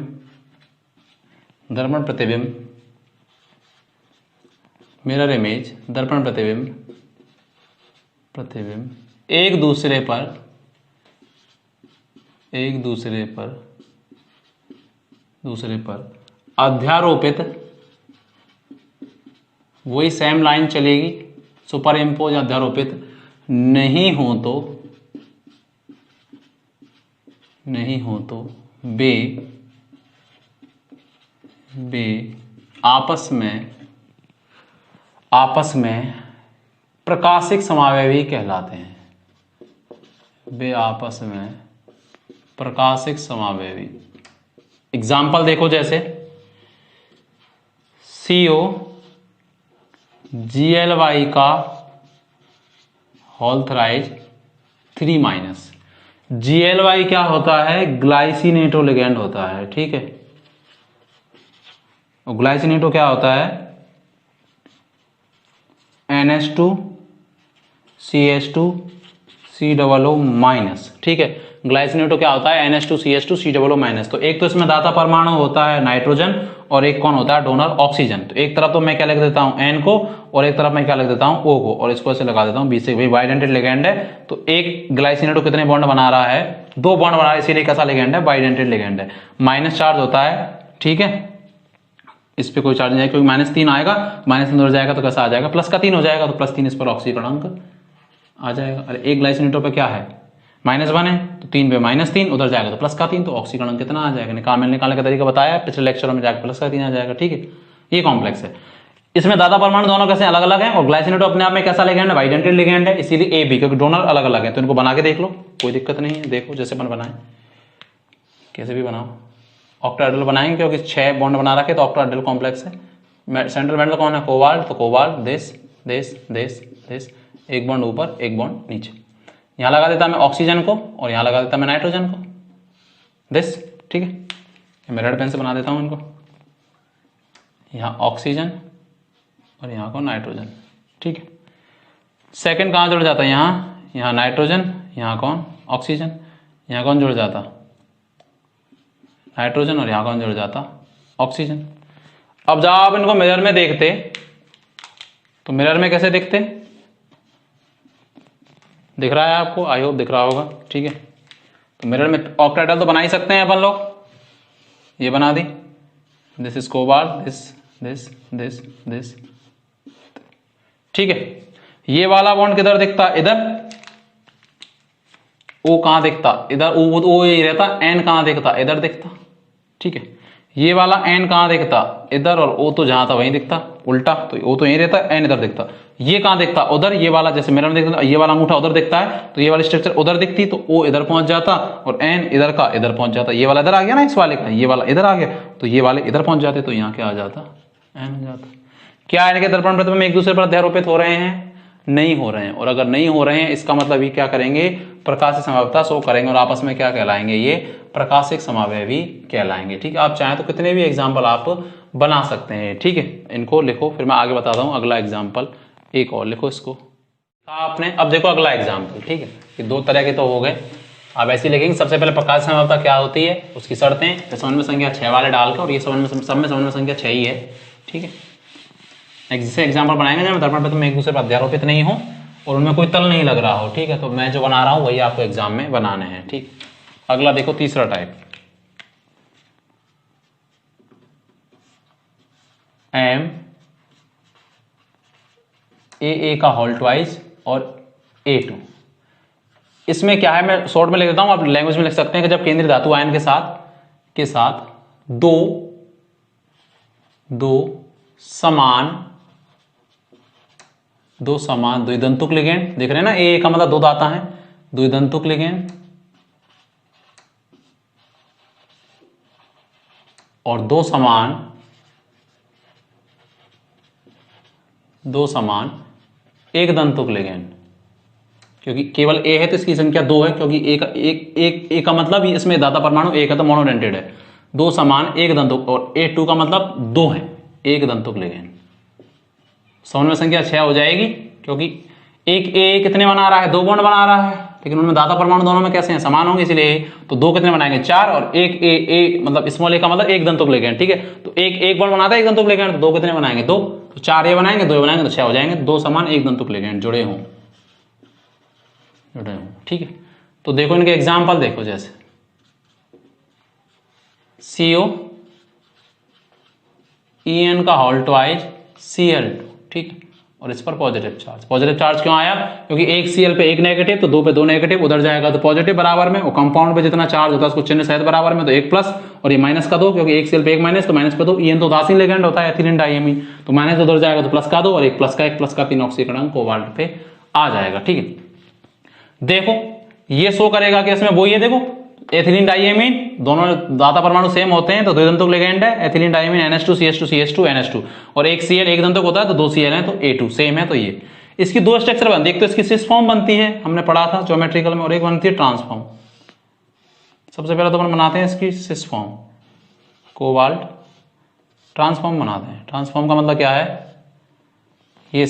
मिरर इमेज, दर्पण प्रतिबिंब एक दूसरे पर अध्यारोपित, वही सेम लाइन चलेगी, सुपर इम्पोज अध्यारोपित नहीं हो तो वे आपस में प्रकाशिक समावयवी कहलाते हैं। वे आपस में प्रकाशिक समावयवी। एग्जाम्पल देखो, जैसे CO GLY का होल थ्राइज 3-। GLY क्या होता है, ग्लाइसिनेटो लिगेंड होता है, ठीक है। और ग्लाइसिनेटो क्या होता है, NH2CH2COO-, ठीक है। ग्लाइसिनेटो क्या होता है, NH2CH2COO-। तो एक तो इसमें दाता परमाणु होता है नाइट्रोजन, और एक कौन होता है, डोनर ऑक्सीजन। तो एक तरफ तो मैं क्या लिख देता हूं, N को, और एक तरफ मैं क्या लिख देता हूं, O को, और इसको ऐसे लगा देता हूं B से। भाई बाइडेंटेड लिगेंड है, तो एक ग्लाइसिनेटो कितने बॉन्ड बना रहा है, 2 बॉन्ड बना रहा है, इसीलिए कैसा लिगेंड है, बाइडेंटेड लिगेंड है। माइनस चार्ज होता है, ठीक है, इस पे कोई चार्ज नहीं है, क्योंकि -3 आएगा, -3 उधर जाएगा तो कैसा आ जाएगा, +3 हो जाएगा, तो +3 इस पर ऑक्सीकरणांक आ जाएगा। अरे एक ग्लाइसिनेटो पे क्या है, -1 है, तो 3 पे -3 उधर जाएगा तो +3, तो ऑक्सीकरण कितना आ जाएगा, निकालने का तरीका बताया पिछले लेक्चर में, जाकर +3 आ जाएगा, ठीक है। ये कॉम्प्लेक्स है। इसमें दाता परमाणु दोनों कैसे अलग अलग हैं, और ग्लाइसिनेटो अपने आप में कैसा लिगेंड है, बाइडेंटेड लिगेंड है, इसीलिए AB, क्योंकि डोनर अलग अलग है। तो इनको बना के देख लो, कोई दिक्कत नहीं है, देखो जैसे अपन बनाए, कैसे भी बनाओ। ऑक्टाहेड्रल बनाएंगे क्योंकि 6 बॉन्ड बना रखे, तो ऑक्टाहेड्रल कॉम्प्लेक्स है। सेंट्रल मेटल कौन है, कोबाल्ट, तो कोबाल्ट दिस, एक बॉन्ड ऊपर, एक बॉन्ड नीचे। यहां लगा देता मैं ऑक्सीजन को, और यहां लगा देता मैं नाइट्रोजन को, दिस, ठीक है। मैं रेड पेन से बना देता हूं इनको, यहां ऑक्सीजन और यहां को नाइट्रोजन, ठीक है। सेकंड कहां जुड़ जाता है, यहां नाइट्रोजन, यहां कौन, ऑक्सीजन, यहां कौन जुड़ जाता, नाइट्रोजन, और यहां कौन जुड़ जाता, ऑक्सीजन। अब जब आप इनको मिरर में देखते, तो मिरर में कैसे दिखते, दिख रहा है आपको, आई होप दिख रहा होगा, ठीक है। तो मिरर में ऑक्टाहेड्रल तो बना ही सकते हैं अपन लोग, ये बना दी, दिस इज कोबाल्ट, दिस, ठीक है। ये वाला बॉन्ड किधर दिखता, इधर, O कहां दिखता, इधर, O यही रहता, N कहां दिखता, इधर दिखता, ठीक है। ये वाला N कहां दिखता, इधर, और O तो जहां था वहीं दिखता, उल्टा, तो O तो यहीं रहता, N इधर दिखता। ये कहां दिखता, उधर, ये वाला जैसे मिरर में दिखता, ये वाला अंगूठा उधर दिखता है, तो ये वाली स्ट्रक्चर उधर दिखती, तो O इधर पहुंच जाता, और N इधर का इधर पहुंच जाता। ये वाला इधर आ गया ना, इस वाले का, ये वाला इधर आ गया, तो ये वाले इधर पहुंच जाते, तो यहाँ क्या आ जाता, N आ जाता। क्या इनके दर्पण प्रतिबिंब एक दूसरे पर अध्यारोपित हो रहे हैं, नहीं हो रहे हैं। और अगर नहीं हो रहे हैं, इसका मतलब ये क्या करेंगे, प्रकाशिक समावयवता शो करेंगे, और आपस में क्या कहलाएंगे, ये प्रकाशिक समावयवी कहलाएंगे, ठीक है। आप चाहें तो कितने भी एग्जाम्पल आप बना सकते हैं, ठीक है। इनको लिखो, फिर मैं आगे बताता हूं। अगला एग्जाम्पल एक और लिखो इसको आपने। अब देखो अगला एग्जाम्पल, ठीक है। ये 2 तरह के तो हो गए, आप ऐसे लिखेंगे। सबसे पहले प्रकाशिक समावयवता क्या होती है, उसकी शर्तें, समन्वय संख्या 6 वाले डालकर, और ये सब में समन्वय संख्या 6 ही है, ठीक है। जैसे एग्जाम्पल बनाएंगे जब दर्पण प्रतिबिंब एक दूसरे पर अध्यारोपित नहीं हो और उनमें कोई तल नहीं लग रहा हो, ठीक है। तो मैं जो बना रहा हूं वही आपको एग्जाम में बनाने हैं, ठीक। अगला देखो, तीसरा टाइप, MAA का होल ट्वाइस और A2। इसमें क्या है, मैं शॉर्ट में लिख देता हूं, आप लैंग्वेज में लिख सकते हैं कि जब केंद्रीय धातु आयन के साथ दो समान दो समान द्विदंतुक लिगेंड, देख रहे हैं ना, ए का मतलब दो दाता है, द्विदंतुक लिगेंड और दो समान एक दंतुक लिगेंड। क्योंकि केवल ए है तो इसकी संख्या दो है, क्योंकि ए का मतलब इसमें दाता परमाणु एक है तो मोनोडेंटेड है। दो समान एक दंतुक, और A2 का मतलब दो है, एक दंतुक लिगेंड। समझ में संख्या 6 हो जाएगी, क्योंकि एक ए कितने बना रहा है, दो बॉन्ड बना रहा है, लेकिन उनमें दाता परमाणु दोनों में कैसे हैं, समान होंगे, इसलिए तो दो कितने बनाएंगे, चार, और एक ए मतलब स्मॉल ए का मतलब एक दंतुक लिगेंड। ठीक है, तो एक बॉन्ड बनाता है एक दंतुक लिगेंड, तो दो कितने बनाएंगे, दो, तो चार ए बनाएंगे, दो बनाएंगे तो 6 हो जाएंगे। दो समान एक दंतुक लिगेंड जुड़े हों। ठीक है, तो देखो इनके एग्जाम्पल देखो, जैसे CO EN का होल ट्वाइज Cl2, ठीक है, और इस पर पॉजिटिव चार्ज। पॉजिटिव चार्ज क्यों आया, क्योंकि एक Cl पे एक नेगेटिव, तो दो पे दो नेगेटिव, उधर जाएगा तो पॉजिटिव बराबर में, और कंपाउंड पे जितना चार्ज होता है उसको चिन्ह सहित बराबर में, तो एक प्लस और ये माइनस का दो, क्योंकि एक Cl पे एक माइनस तो माइनस पे दो। EN तो उदासीन लिगेंड होता है, एथिलीन डाइएमीन, तो माइनस उधर जाएगा तो प्लस का दो, और एक प्लस का 3 ऑक्सीकरण कोबाल्ट पे आ जाएगा। ठीक है, देखो ये शो करेगा कि इसमें वही है, देखो एथिलीन डाइएमीन, दोनों दाता परमाणु सेम होते हैं तो द्विदंतुक लिगेंड है, ethylene diamine NH2 CH2 CH2 NH2, और एक Cl एक दंतुक होता है तो दो Cl है तो A2 सेम है। तो ये इसकी दो स्ट्रक्चर बनती है, एक तो इसकी सिस फॉर्म बनती है, हमने पढ़ा था ज्योमेट्रिकल में, और एक बनती है ट्रांसफॉर्म। सबसे पहले तो अपन बनाते हैं इसकी सिस फॉर्म, कोबाल्ट ट्रांसफॉर्म बनाते हैं। ट्रांसफॉर्म का मतलब क्या है, ये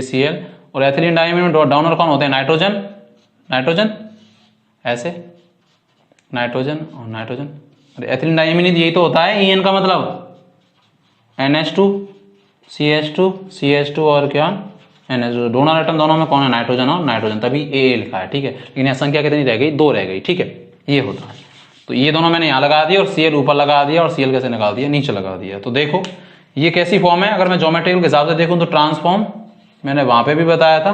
Cl और एथिलीन डाइएमीन में डोनर कौन होते हैं, नाइट्रोजन ऐसे, नाइट्रोजन और नाइट्रोजन, और एथिलीन डाइएमीन यही तो होता है। EN का मतलब NH2 CH2 और क्या NH2, डोनर एटम दोनों में कौन है, नाइट्रोजन और नाइट्रोजन, तभी AA लिखा है। ठीक है, लेकिन यह संख्या कितनी रह गई, दो रह गई। ठीक है, ये होता है। तो ये दोनों मैंने यहाँ लगा दिया, और Cl ऊपर लगा दिया, और Cl कैसे निकाल दिया, नीचे लगा दिया। तो देखो ये कैसी फॉर्म है, अगर मैं ज्योमेट्रिकल के हिसाब से देखूँ तो ट्रांसफॉर्म मैंने वहां पे भी बताया था,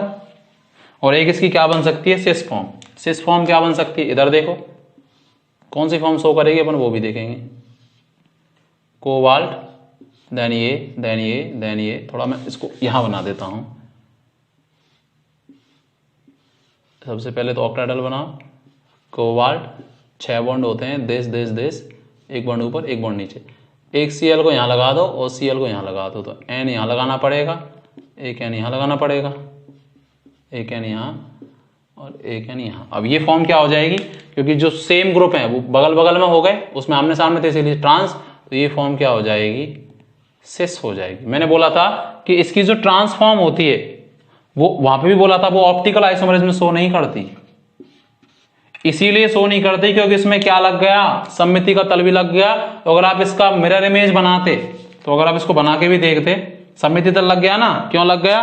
और एक इसकी क्या बन सकती है, सिस फॉर्म। सिस फॉर्म क्या बन सकती है, इधर देखो कौन सी फॉर्म शो करेगी, अपन वो भी देखेंगे। कोबाल्ट, देन ये, थोड़ा मैं इसको यहां बना देता हूं। सबसे पहले तो ऑक्टाहेड्रल बनाओ, कोबाल्ट 6 बॉन्ड होते हैं, देश, एक बॉन्ड ऊपर एक बॉन्ड नीचे। एक Cl को यहां लगा दो और Cl को यहां लगा दो, तो N यहां लगाना पड़ेगा, एक N यहां लगाना पड़ेगा, एक N यहां और एक N यहां। अब ये फॉर्म क्या हो जाएगी, क्योंकि जो सेम ग्रुप है वो बगल बगल में हो गए, उसमें आमने सामने थे इसीलिए ट्रांस, तो ये फॉर्म क्या हो जाएगी, सिस हो जाएगी। मैंने बोला था कि इसकी जो ट्रांसफॉर्म होती है वो वहां पे भी बोला था, वो ऑप्टिकल आइसोमरिज्म में शो नहीं करती। इसीलिए शो नहीं करती क्योंकि इसमें क्या लग गया, सममिति का तल भी लग गया। तो अगर आप इसका मिरर इमेज बनाते, तो अगर आप इसको बना के भी देखते, सममिति तल लग गया ना, क्यों लग गया,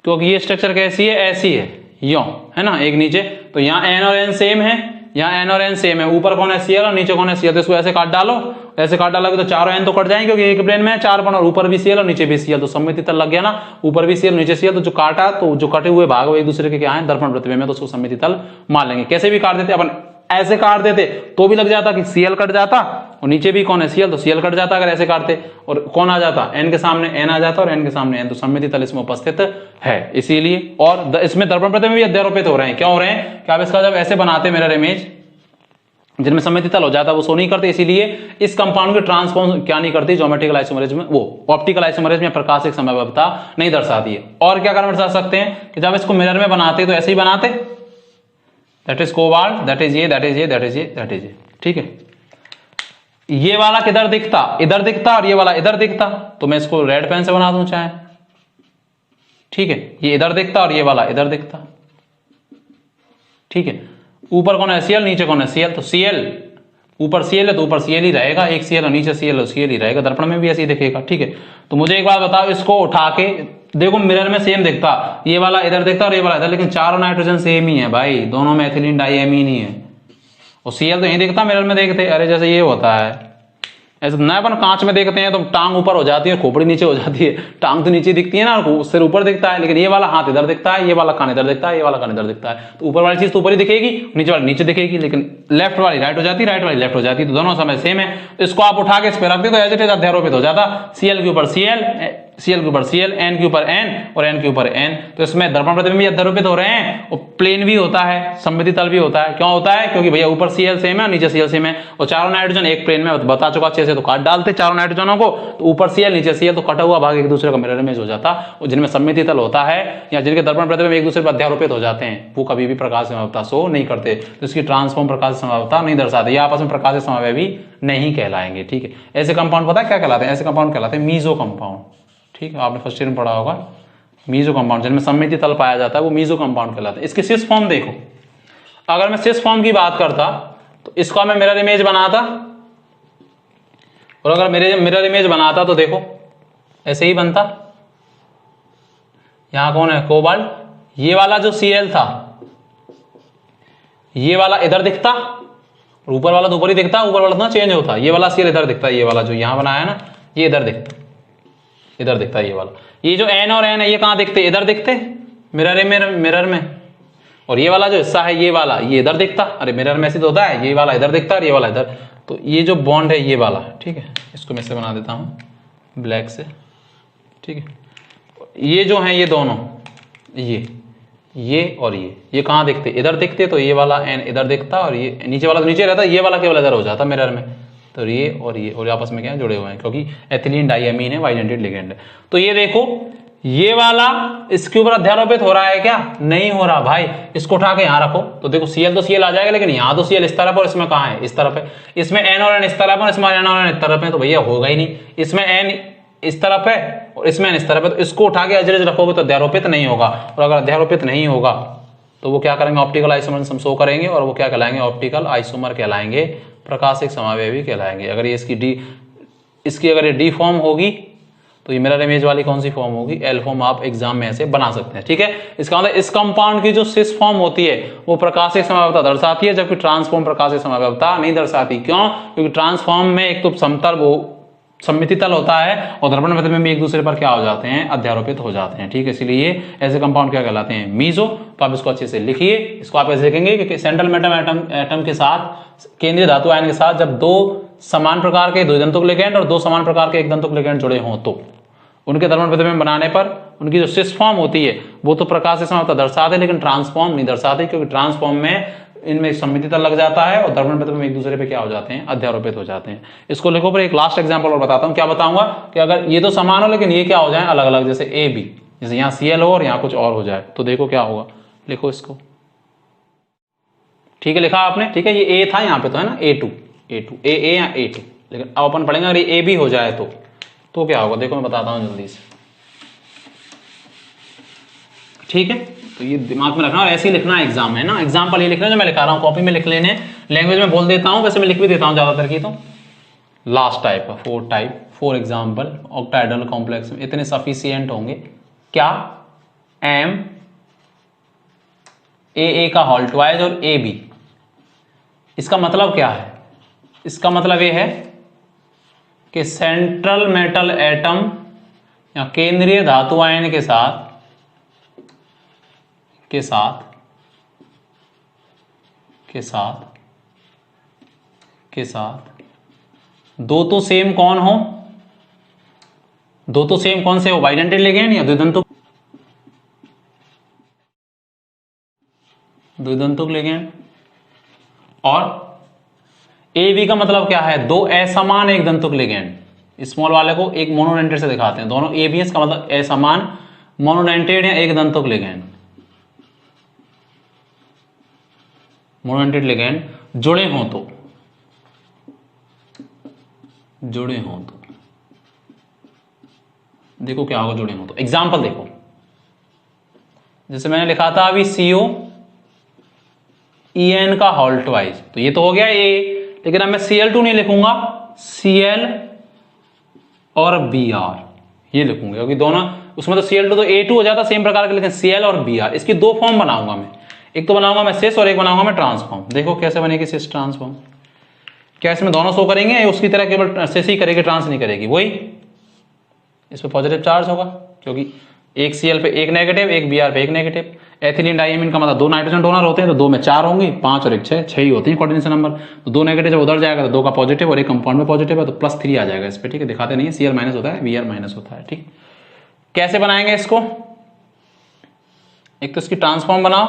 क्योंकि ये स्ट्रक्चर कैसी है, ऐसी है, यो है ना, एक नीचे, तो यहाँ N और N सेम है, यहाँ N और N सेम है, ऊपर कौन है Cl और नीचे कौन है Cl, तो इसको ऐसे काट डालो, ऐसे काट डालोगे तो चारों N तो कट जाएंगे, क्योंकि एक प्लेन में है 4 बॉन्ड, और ऊपर भी Cl और नीचे भी Cl, तो सममिति तल लग गया ना, ऊपर भी Cl नीचे Cl, तो जो काटा, तो जो कटे हुए भाग वो एक दूसरे के क्या है, दर्पण प्रतिबिंब में, तो उसको सममिति तल मान लेंगे। कैसे भी काट देते अपन, ऐसे काट देते तो भी लग जाता कि Cl कट जाता, और नीचे भी कौन है Cl, तो Cl कट जाता अगर ऐसे काटते, और कौन आ जाता, N के सामने N आ जाता, और N के सामने N, तो सममिति तल इसमें उपस्थित है। इसीलिए, और इसमें दर्पण प्रतिबिंब भी अध्यारोपित हो रहे हैं। क्यों हो रहे हैं, कि आप इसका जब ऐसे बनाते मिरर इमेज जिनमें सममिति तल हो जाता है, वो शो नहीं करते, इसीलिए इस कंपाउंड की ट्रांसफॉर्म क्या नहीं करती, ज्योमेट्रिकल आइसोमरिज्म में, वो ऑप्टिकल आइसोमरिज्म में प्रकाशिक संभाव्यता नहीं दर्शाती है। और क्या कारण दर्शा सकते हैं, कि जब इसको मिरर में बनाते तो ऐसे ही बनाते, that is cobalt, that is ये। ठीक है, ये वाला किधर दिखता, इधर दिखता, और ये वाला इधर दिखता, तो मैं इसको रेड पेन से बना दूं चाहे। ठीक है, ये इधर दिखता और ये वाला इधर दिखता। ठीक है, ऊपर कौन है Cl, नीचे कौन है Cl, तो Cl ऊपर Cl है तो ऊपर Cl ही रहेगा, एक Cl और नीचे Cl और Cl ही रहेगा, दर्पण में भी ऐसे ही दिखेगा। ठीक है, तो मुझे एक बात बताओ, इसको उठा के देखो मिरर में सेम दिखता, ये वाला इधर दिखता और ये वाला इधर, लेकिन चारों नाइट्रोजन सेम ही है भाई, दोनों में एथिलीन डाइएमीन ही है, और Cl तो यही दिखता, मिरर में देखते अरे जैसे ये होता है ऐसे ना, अपन कांच में देखते हैं तो टांग ऊपर हो जाती है, खोपड़ी नीचे हो जाती है, टांग तो नीचे दिखती है ना, सिर ऊपर दिखता है, लेकिन ये वाला हाथ इधर दिखता है, ये वाला कान इधर दिखता है, ये वाला कान इधर दिखता है, तो ऊपर वाली चीज तो ऊपर ही दिखेगी, नीचे वाली नीचे दिखेगी, लेकिन लेफ्ट वाली राइट हो जाती है, राइट वाली लेफ्ट हो जाती है, तो दोनों समय सेम है। इसको आप उठा के इस पे रख दे तो एज इट इज अध्यारोपित हो जाता, Cl के ऊपर Cl, Cl के ऊपर Cl, N के ऊपर N और N के ऊपर N। तो इसमें दर्पण प्रतिबिंब भी अध्यारोपित हो रहे हैं और प्लेन भी होता है, सममिति तल भी होता है। क्यों होता है? क्योंकि भैया ऊपर Cl सेम है, नीचे Cl सेम है और चारों नाइट्रोजन एक प्लेन में, बता चुका अच्छे से। तो काट डालते चारों नाइट्रोजनों को, तो ऊपर Cl नीचे Cl, तो कटा हुआ भाग एक दूसरे का मिरर इमेज हो जाता। और जिनमें सममिति तल होता है या जिनके दर्पण प्रतिबिंब एक दूसरे पर अध्यारोपित हो जाते हैं, वो कभी भी प्रकाश समवायता शो नहीं करते, तो इसकी ट्रांसफॉर्म प्रकाश समवायता नहीं दर्शाते, ये आपस में प्रकाश समवायवी नहीं कहलाएंगे। ठीक है, ऐसे कंपाउंड पता है क्या कहलाते हैं? ऐसे कंपाउंड कहलाते हैं मीजो कंपाउंड। ठीक है, आपने फर्स्ट ईयर में पढ़ा होगा मीजो कंपाउंड, जिनमें सममिति तल पाया जाता है वो मीजो कंपाउंड कहलाते हैं। इसकी सिस फॉर्म देखो, अगर मैं सिस फॉर्म की बात करता तो इसका मैं मिरर इमेज बनाता, और अगर मेरे मिरर इमेज बनाता तो देखो ऐसे ही बनता। यहां कौन है? कोबाल्ट। ये वाला जो Cl था, ये वाला इधर दिखता, ऊपर वाला तो ऊपर ही दिखता, ऊपर वाला तो ना चेंज होता। ये वाला Cl इधर दिखता है, ये वाला जो यहां बनाया है ना, ये इधर दिखता, इधर दिखता है ये वाला। ये जो N और N है ये कहां दिखते? इधर दिखते मिरर में। और ये वाला जो हिस्सा है ये वाला, ये इधर दिखता। अरे मिरर में ऐसे तो होता है, ये वाला इधर दिखता है, ये वाला इधर। तो ये जो बॉन्ड है ये वाला, ठीक है, इसको मैं से बना देता हूं ब्लैक से। ठीक है, ये जो है ये दोनों, ये और ये कहां दिखते? इधर दिखते। तो ये वाला N इधर दिखता और ये नीचे वाला तो नीचे रहता, ये वाला केवल इधर हो जाता मिरर में। तो ये और आपस में क्या है? जुड़े हुए हैं, क्योंकि एथिलीन डाइअमीन है, वाइडेंटेड लिगेंड है। तो ये देखो, ये वाला इसके ऊपर अध्यारोपित हो रहा है क्या? नहीं हो रहा भाई। इसको उठा के यहां रखो तो देखो Cl तो Cl आ जाएगा, लेकिन यहां तो Cl इस तरफ और इसमें कहां है? इस तरफ है। इसमें N और N इस तरफ है, इसमें N और N इस तरफ है, तो भैया होगा ही नहीं। इसमें N इस तरफ है और इसमें N इस तरफ है, तो इसको उठा के अजरेज रखोगे तो अध्यारोपित नहीं होगा। और अगर अध्यारोपित नहीं होगा तो वो क्या करेंगे? ऑप्टिकल आइसोमर शो करेंगे, और वो क्या कहलाएंगे? ऑप्टिकल आइसोमर कहलाएंगे, प्रकाशिक समावयवी कहलाएंगे। अगर ये इसकी अगर ये डी फॉर्म होगी तो ये मिरर इमेज वाली कौन सी फॉर्म होगी? L form. आप एग्जाम में ऐसे बना सकते हैं। ठीक है, इसका मतलब इस कंपाउंड की जो सिस फॉर्म होती है वो प्रकाशिक समावयवता दर्शाती है, जबकि ट्रांसफॉर्म प्रकाशिक समावयवता नहीं दर्शाती। क्यों? क्योंकि ट्रांसफॉर्म में एक तो समतल वो सममिति तल होता है और दर्पण प्रतिबिंब में एक दूसरे पर क्या हो जाते हैं? अध्यारोपित हो जाते हैं। ठीक है, इसलिए ऐसे कंपाउंड क्या कहलाते हैं? मीजो। तो आप इसको अच्छे से लिखिए। इसको आप ऐसे लिखेंगे कि सेंट्रल मेटल एटम के साथ, केंद्रीय धातु आयन के साथ जब दो समान प्रकार के द्विदंतुक लिगेंड और दो समान प्रकार के एकदंतुक लिगेंड जुड़े हों तो उनके दर्पण प्रतिबिंब बनाने पर उनकी जो सिस फॉर्म होती है वो तो प्रकाशिक समावयवता दर्शाते, लेकिन ट्रांसफॉर्म नहीं दर्शाते, क्योंकि ट्रांसफॉर्म में इनमें सममिति तल लग जाता है और दर्पण प्रतिबिंब एक दूसरे पे क्या हो जाते हैं? अध्यारोपित हो जाते हैं। इसको लिखो। पर एक लास्ट एग्जांपल और बताता हूं। क्या बताऊंगा? कि अगर ये तो समान हो लेकिन ये क्या हो जाए? अलग अलग, जैसे A B, जैसे यहाँ Cl हो और यहाँ कुछ और हो जाए, तो देखो क्या होगा। लिखो इसको। ठीक है, लिखा आपने? ठीक है, ये A था, यहाँ पे तो है ना A2 A या A2, लेकिन अब अपन पढ़ेंगे अगर ये A भी हो जाए तो क्या होगा? देखो मैं बताता हूँ जल्दी से। ठीक है, तो ये दिमाग में रखना और ऐसे ही लिखना एग्जाम है ना। एग्जाम्पल ये लिखना जो मैं लिखा रहा हूँ, कॉपी में लिख लेने। लैंग्वेज में बोल देता हूँ, वैसे मैं लिख भी देता हूँ ज्यादातर की। तो लास्ट टाइप है 4 एग्जाम्पल ऑक्टाहेड्रल कॉम्प्लेक्स में इतने सफिशियंट होंगे। क्या? M A का होल ट्वाइस और AB। इसका मतलब क्या है? इसका मतलब ये है कि सेंट्रल मेटल एटम या केंद्रीय धातु आयन के साथ दो तो सेम कौन हो? दो तो सेम कौन से हो? बाइडेंटेड लिगेंड या द्विदंतुक लिगेंड। और AB का मतलब क्या है? दो असमान एक दंतुक लिगेंड। स्मॉल वाले को एक मोनोडेंटेड से दिखाते हैं। दोनों ABS का मतलब असमान मोनोडेंटेड या एक दंतुक लिगेंड, मोनोडेंटेड लिगेंड जुड़े हों तो देखो क्या होगा जुड़े हों तो। एग्जाम्पल देखो, जैसे मैंने लिखा था अभी CO EN का होल ट्वाइस, तो ये तो हो गया A, लेकिन अब मैं Cl2 नहीं लिखूंगा, Cl और Br ये लिखूंगा, क्योंकि दोनों उसमें तो Cl2 तो A2 हो जाता सेम प्रकार के, लेकिन Cl और Br इसकी दो फॉर्म बनाऊंगा मैं। एक तो बनाऊंगा मैं सिस और एक बनाऊंगा मैं ट्रांसफॉर्म। देखो कैसे बनेगी सिस ट्रांसफॉर्म। क्या इसमें दोनों शो करेंगे या उसकी तरह केवल सिस ही करेगी, ट्रांस नहीं करेगी? वही, इस पे पॉजिटिव चार्ज होगा क्योंकि एक Cl पे एक नेगेटिव, एक Br पे एक नेगेटिव। एथिलीन डाइअमीन का मतलब दो नाइट्रोजन डोनर होते हैं, तो दो में 4 होंगी, 5 और एक 6 ही होती है कोऑर्डिनेशन नंबर। तो दो नेगेटिव जब उधर जाएगा तो दो का पॉजिटिव और एक कंपाउंड में पॉजिटिव है, तो +3 आ जाएगा इस पे। ठीक है, दिखाते नहीं है, Cl माइनस होता है, Br माइनस होता है। ठीक, कैसे बनाएंगे इसको? एक तो इसकी ट्रांसफॉर्म बनाओ,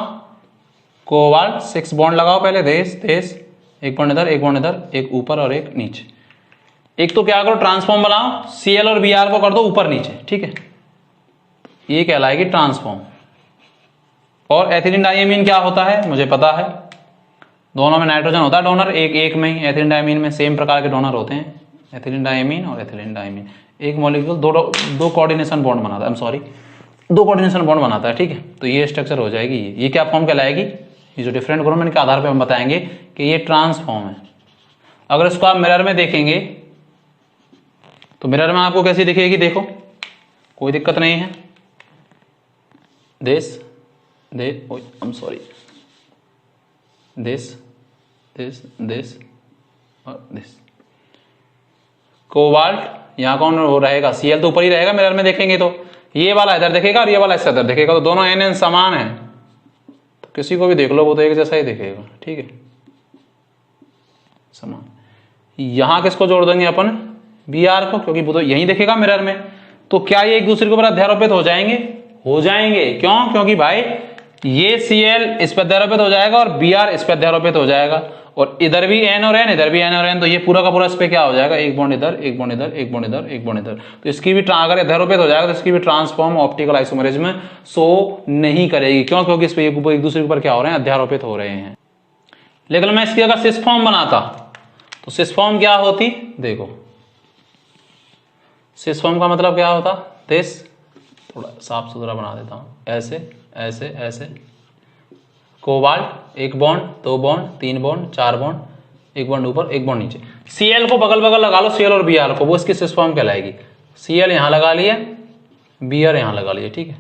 कोबाल्ट 6 बॉन्ड लगाओ पहले, देश एक बॉन्ड इधर, एक बॉन्ड इधर, एक ऊपर और एक नीचे। एक तो क्या करो, ट्रांसफॉर्म बनाओ, Cl और Br को कर दो ऊपर नीचे, ठीक है, ये कहलाएगी ट्रांसफॉर्म। और एथिलीन डाइमीन क्या होता है मुझे पता है, दोनों में नाइट्रोजन होता है डोनर, एक में ही। एथिलीन डाइमीन में सेम प्रकार के डोनर होते हैं, एथिलीन डाइमीन और एथिलीन डाइमीन। एक मॉलिक्यूल दो कोऑर्डिनेशन बॉन्ड बनाता है, I am sorry, 2 coordination bond बनाता है, ठीक है। तो ये स्ट्रक्चर हो जाएगी, ये क्या फॉर्म कहलाएगी? ये जो डिफरेंट ग्रुप के आधार पर हम बताएंगे कि ये ट्रांसफॉर्म है। अगर इसको आप मिरर में देखेंगे तो मिरर में आपको कैसी दिखेगी, देखो कोई दिक्कत नहीं है, दिस और दिस। कोबाल्ट यहाँ कौन हो रहेगा? Cl तो ऊपर ही रहेगा मिरर में देखेंगे तो, ये वाला इधर दिखेगा और ये वाला इससे इधर दिखेगा, तो दोनों एन समान है, तो किसी को भी देख लो वो तो एक जैसा ही दिखेगा, ठीक है, समान। यहां किसको जोड़ देंगे अपन? Br को, क्योंकि वो तो यही दिखेगा मिरर में। तो क्या ये एक दूसरे के ऊपर अध्यारोपित हो जाएंगे? हो जाएंगे। क्यों? क्योंकि भाई ये Cl इस पर अध्यारोपित हो जाएगा और Br इस पर अध्यारोपित हो जाएगा, और इधर भी N और N, इधर भी N और N, तो ये पूरा का पूरा इस पे क्या हो जाएगा? एक बॉन्ड इधर, एक बॉन्ड इधर, एक बॉन्ड इधर, एक बॉन्ड इधर। तो इसकी भी अगर अध्यारोपित हो जाएगा तो इसकी भी ट्रांसफॉर्म ऑप्टिकल आइसोमरिज्म शो नहीं करेगी। क्यों? क्योंकि इस पे एक दूसरे के ऊपर क्या हो रहे हैं? अध्यारोपित हो रहे हैं। लेकिन मैं इसकी अगर सिस फॉर्म बनाता तो सिस फॉर्म क्या होती? देखो सिस फॉर्म का मतलब क्या होता? दिस, थोड़ा साफ सुथरा बना देता हूं, ऐसे ऐसे ऐसे, cobalt 1 bond, 2 bond, 3 bond, 4 bond, 1 bond ऊपर, 1 बॉन्ड नीचे। Cl को बगल बगल लगा लो, Cl और Br को, वो इसकी सिस फॉर्म कहलाएगी। Cl यहां लगा लिया, Br यहां लगा लिया, ठीक है।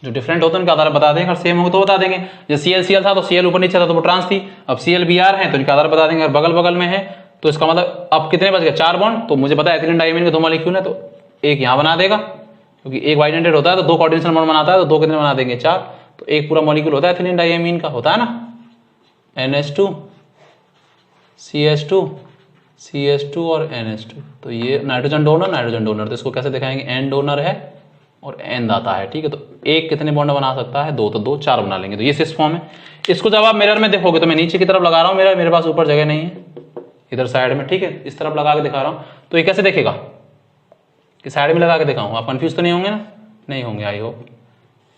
जो डिफरेंट होता है उनके आधार बता देंगे, अगर सेम हो तो बता देंगे। जैसे Cl था तो Cl ऊपर नीचे था तो वो ट्रांस थी, अब Cl Br है तो इनके आधार बता देंगे। अगर बगल बगल में है तो इसका मतलब अब कितने बच गए? 4 बॉन्ड। तो मुझे पता है एथिलीन डाइमीन के 2 मॉलिक्यूल है, तो एक यहां बना देगा, क्योंकि एक बाइडेंटेड होता है तो 2 कोऑर्डिनेशन बॉन्ड बनाता है, तो 2 कितने बना देंगे? 4। तो एक पूरा मॉलिक्यूल होता है एथिलीन डाइमीन का, होता है ना, NH2 CH2 CH2 और NH2। तो ये नाइट्रोजन डोनर, तो इसको कैसे दिखाएंगे? N डोनर है और N दाता है, ठीक है। तो एक कितने बॉन्ड बना सकता है? 2, तो 2 4 बना लेंगे। तो ये सिस फॉर्म है। इसको जब आप मिरर में देखोगे तो मैं नीचे की तरफ लगा रहा हूं मिरर, मेरे पास ऊपर जगह नहीं है, इधर साइड में, ठीक है, इस तरफ लगा के दिखा रहा हूं। तो ये कैसे देखेगा? कि साइड में लगा के दिखाऊं, आप कंफ्यूज तो नहीं होंगे ना? नहीं होंगे, आई होप।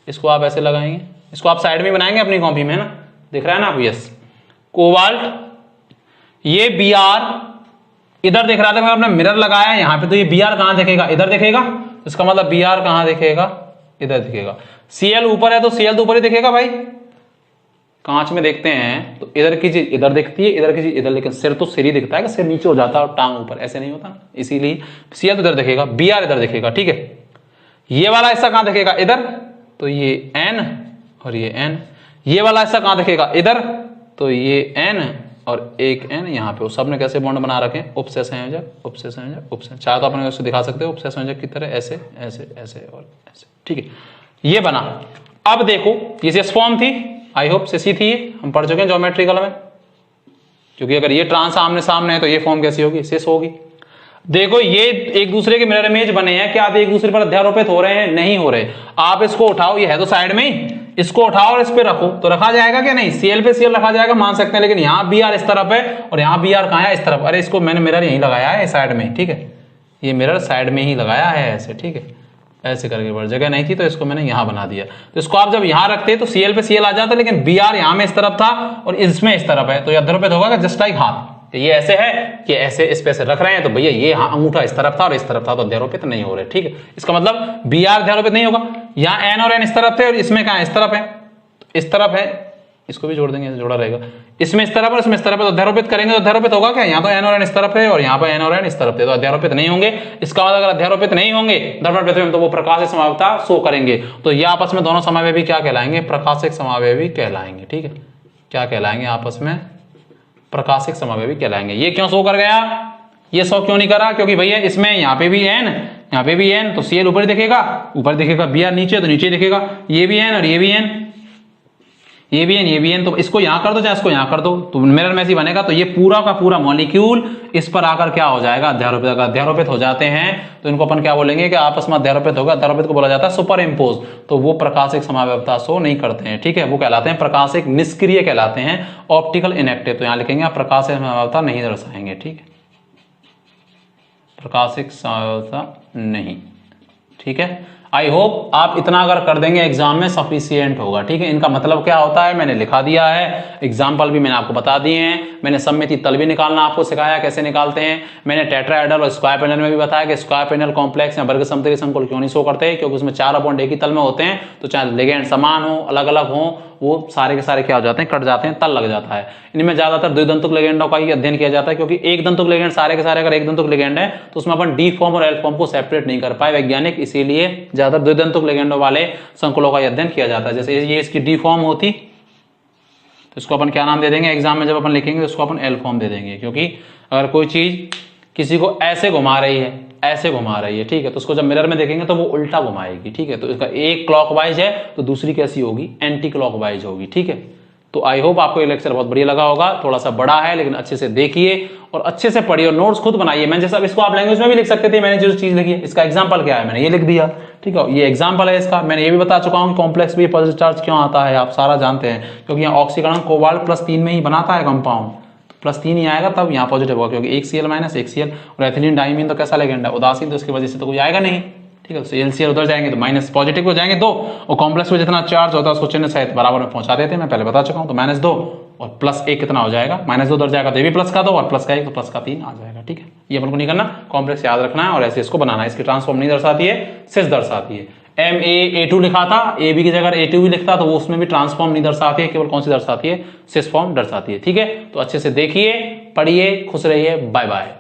इसको आप ऐसे लगाएंगे, इसको आप साइड में बनाएंगे अपनी कॉपी में, है ना, दिख रहा है ना आप? यस। कोबाल्ट, ये Br इधर दिख रहा था, मैं अपना मिरर लगाया यहां पे, तो ये Br कहां दिखेगा? इधर दिखेगा। इसका मतलब Br कहां दिखेगा? इधर दिखेगा। Cl ऊपर है तो Cl तो ऊपर ही दिखेगा भाई। कांच में देखते हैं तो इधर की चीज इधर दिखती है, इधर की चीज इधर, लेकिन सिर तो सिर ही दिखता है कि सिर नीचे हो जाता है और टांग ऊपर, ऐसे नहीं होता ना, इसीलिए Cl तो इधर दिखेगा, Br इधर दिखेगा, ठीक है। ये वाला ऐसा कहां दिखेगा? इधर, तो ये N और ये N। ये वाला ऐसा कहां दिखेगा? इधर, तो ये N और एक N यहाँ पे। सब ने कैसे बॉन्ड बना रखे? उपसे संयोजक, उपसे संयोजक, उपसे। चाहे तो अपने उससे दिखा सकते हो उपसे संयोजक की तरह, ऐसे ऐसे ऐसे और ऐसे, ठीक है। ये बना। अब देखो ये सिस फॉर्म थी, आई होप सिसी थी, हम पढ़ चुके हैं ज्योमेट्रिकल में, क्योंकि अगर ये ट्रांस आमने सामने है तो ये फॉर्म कैसी होगी? सिस होगी। देखो ये एक दूसरे के मिरर इमेज बने हैं, क्या आप एक दूसरे पर अध्यारोपित हो रहे हैं? नहीं हो रहे। आप इसको उठाओ, ये है तो साइड में ही, इसको उठाओ और इस पे रखो तो रखा जाएगा क्या? नहीं। Cl पे Cl रखा जाएगा, मान सकते हैं, लेकिन यहाँ Br इस तरफ है और यहाँ Br कहाँ है? इस तरफ। अरे इसको मैंने मिरर यहीं लगाया है साइड में, ठीक है, ये मिरर साइड में ही लगाया है ऐसे, ठीक है, ऐसे करके। बड़ जगह नहीं थी तो इसको मैंने यहाँ बना दिया। तो इसको आप जब यहाँ रखते तो Cl पे Cl आ जाता, लेकिन Br यहाँ में इस तरफ था और इसमें इस तरफ है, तो ये अध्यारोपित होगा जस्ट लाइक हाथ। ये ऐसे है कि ऐसे इस पे से रख रहे हैं, तो भैया ये अंगूठा इस तरफ था और इस तरफ था, तो अध्यारोपित नहीं हो रहे, ठीक है। इसका मतलब Br अध्यारोपित नहीं होगा। यहाँ N और N इस तरफ थे और इसमें कहाँ? इस तरफ है, इस तरफ है, इसको भी जोड़ देंगे, जोड़ा रहेगा। इसमें इस तरफ और इसमें इस तरफ है, तो अध्यारोपित करेंगे तो अध्यारोपित होगा क्या? यहाँ तो N और N इस तरफ है और यहाँ पर N और N इस तरफ है, तो अध्यारोपित नहीं होंगे। इसका मतलब अगर अध्यारोपित नहीं होंगे दर्पण प्रतिबिंब तो वो प्रकाशिक समावयवता शो करेंगे। तो ये आपस में दोनों समावयवी क्या कहलाएंगे? प्रकाशिक समावयवी कहलाएंगे, ठीक है। क्या कहलाएंगे? आपस में प्रकाशिक समावयवी कहलाएंगे। ये क्यों शो कर गया? ये शो क्यों नहीं करा? क्योंकि भैया इसमें यहाँ पे भी N, यहाँ पे भी N, तो Cl ऊपर दिखेगा, ऊपर दिखेगा, Br नीचे तो नीचे दिखेगा, ये भी N और ये भी N, ये भी एन, तो इसको यहां कर दो चाहे इसको यहां कर दो, तो मिरर मैच ही बनेगा। तो ये पूरा का पूरा मॉलिक्यूल इस पर आकर क्या हो जाएगा, अध्यारोपित। अगर अध्यारोपित हो जाते हैं तो इनको अपन क्या बोलेंगे कि आपस में अध्यारोपित होगा। अध्यारोपित को बोला जाता है सुपर इम्पोज। तो वो प्रकाशिक समाव्यवस्था शो नहीं करते हैं, ठीक है, वो कहलाते हैं प्रकाशिक निष्क्रिय कहलाते हैं, ऑप्टिकल इनएक्टिव। तो यहां लिखेंगे आप प्रकाशिक समाव्यवस्था नहीं दर्शाएंगे, ठीक है, प्रकाशिक समाव्यवस्था नहीं, ठीक है। आई होप आप इतना अगर कर देंगे एग्जाम में सफिशियंट होगा, ठीक है। इनका मतलब क्या होता है मैंने लिखा दिया है, एग्जाम्पल भी मैंने आपको बता दिए हैं, मैंने सममिति तल भी निकालना आपको सिखाया कैसे निकालते हैं, मैंने टेट्राहेड्रल और स्क्वायर पैनल में भी बताया कि स्क्वायर पैनल कॉम्प्लेक्स या वर्ग समतली संकुल क्यों नहीं शो करते, क्योंकि उसमें 4 एक ही तल में होते हैं। तो चाहे लिगेंड समान हो अलग अलग हो, वो सारे के सारे क्या हो जाते हैं, कट जाते हैं, तल लग जाता है। इनमें ज्यादातर द्विदंतुक लिगेंडों का ही अध्ययन किया जाता है, क्योंकि एक दंतुक लिगेंड सारे के सारे अगर एक दंतुक लिगेंड है तो उसमें अपन डी फॉर्म और एल फॉर्म को सेपरेट नहीं कर पाए वैज्ञानिक, इसीलिए ज्यादा द्विदंतुक लिगेंडों वाले संकुलों का अध्ययन किया जाता है। जैसे ये इसकी डी फॉर्म होती तो इसको अपन क्या नाम दे देंगे, एग्जाम में जब अपन लिखेंगे तो इसको अपन एल फॉर्म दे देंगे, क्योंकि अगर कोई चीज किसी को ऐसे घुमा रही है, ऐसे घुमा रही है, ठीक है, तो उसको जब मिरर में देखेंगे तो वो उल्टा घुमाएगी, ठीक है। तो इसका एक क्लॉकवाइज है तो दूसरी कैसी होगी, एंटी क्लॉकवाइज होगी, ठीक है। तो आई होप आपको ये लेक्चर बहुत बढ़िया लगा होगा। थोड़ा सा बड़ा है लेकिन अच्छे से देखिए और अच्छे से पढ़िए और नोट्स खुद बनाइए। मैंने जैसा इसको आप लैंग्वेज में भी लिख सकते थे, मैंने जो चीज लिखी है इसका एग्जांपल क्या है मैंने ये लिख दिया, ठीक है। ये एग्जांपल है इसका, मैंने ये भी बता चुका हूँ कॉम्प्लेक्स भी पॉजिटिव चार्ज क्यों आता है, आप सारा जानते हैं, क्योंकि यहाँ ऑक्सीकरण कोबाल्ट +3 में ही बनाता है कंपाउंड, +3 ही आएगा तब यहाँ पॉजिटिव होगा, क्योंकि एक Cl- एक Cl और एथिलीन डाइमीन तो कैसा लिगेंड है, उदासीन, तो इसकी वजह से तो कोई आएगा नहीं, ठीक है। तो LCl उधर जाएंगे तो माइनस पॉजिटिव हो जाएंगे 2, और कॉम्प्लेक्स में जितना चार्ज होता है उसको चिन्ह सहित बराबर में पहुंचा देते हैं, मैं पहले बता चुका हूं। तो -2 और +1 कितना हो जाएगा, -2 उधर जाएगा तो ये भी प्लस का 2 और प्लस का 1 तो प्लस का 3 आ जाएगा, ठीक है। ये अपन को नहीं करना, कॉम्प्लेक्स याद रखना है और ऐसे इसको बनाना है। इसकी ट्रांसफॉर्म नहीं दर्शाती है, सिर्फ दर्शाती है। MAA2 लिखा था, AB की जगह A2 भी लिखता तो वो उसमें भी ट्रांसफॉर्म नहीं दर्शाती है, केवल कौन सी दर्शाती है, सिस फॉर्म दर्शाती है, ठीक है। तो अच्छे से देखिए, पढ़िए, खुश रहिए, बाय बाय।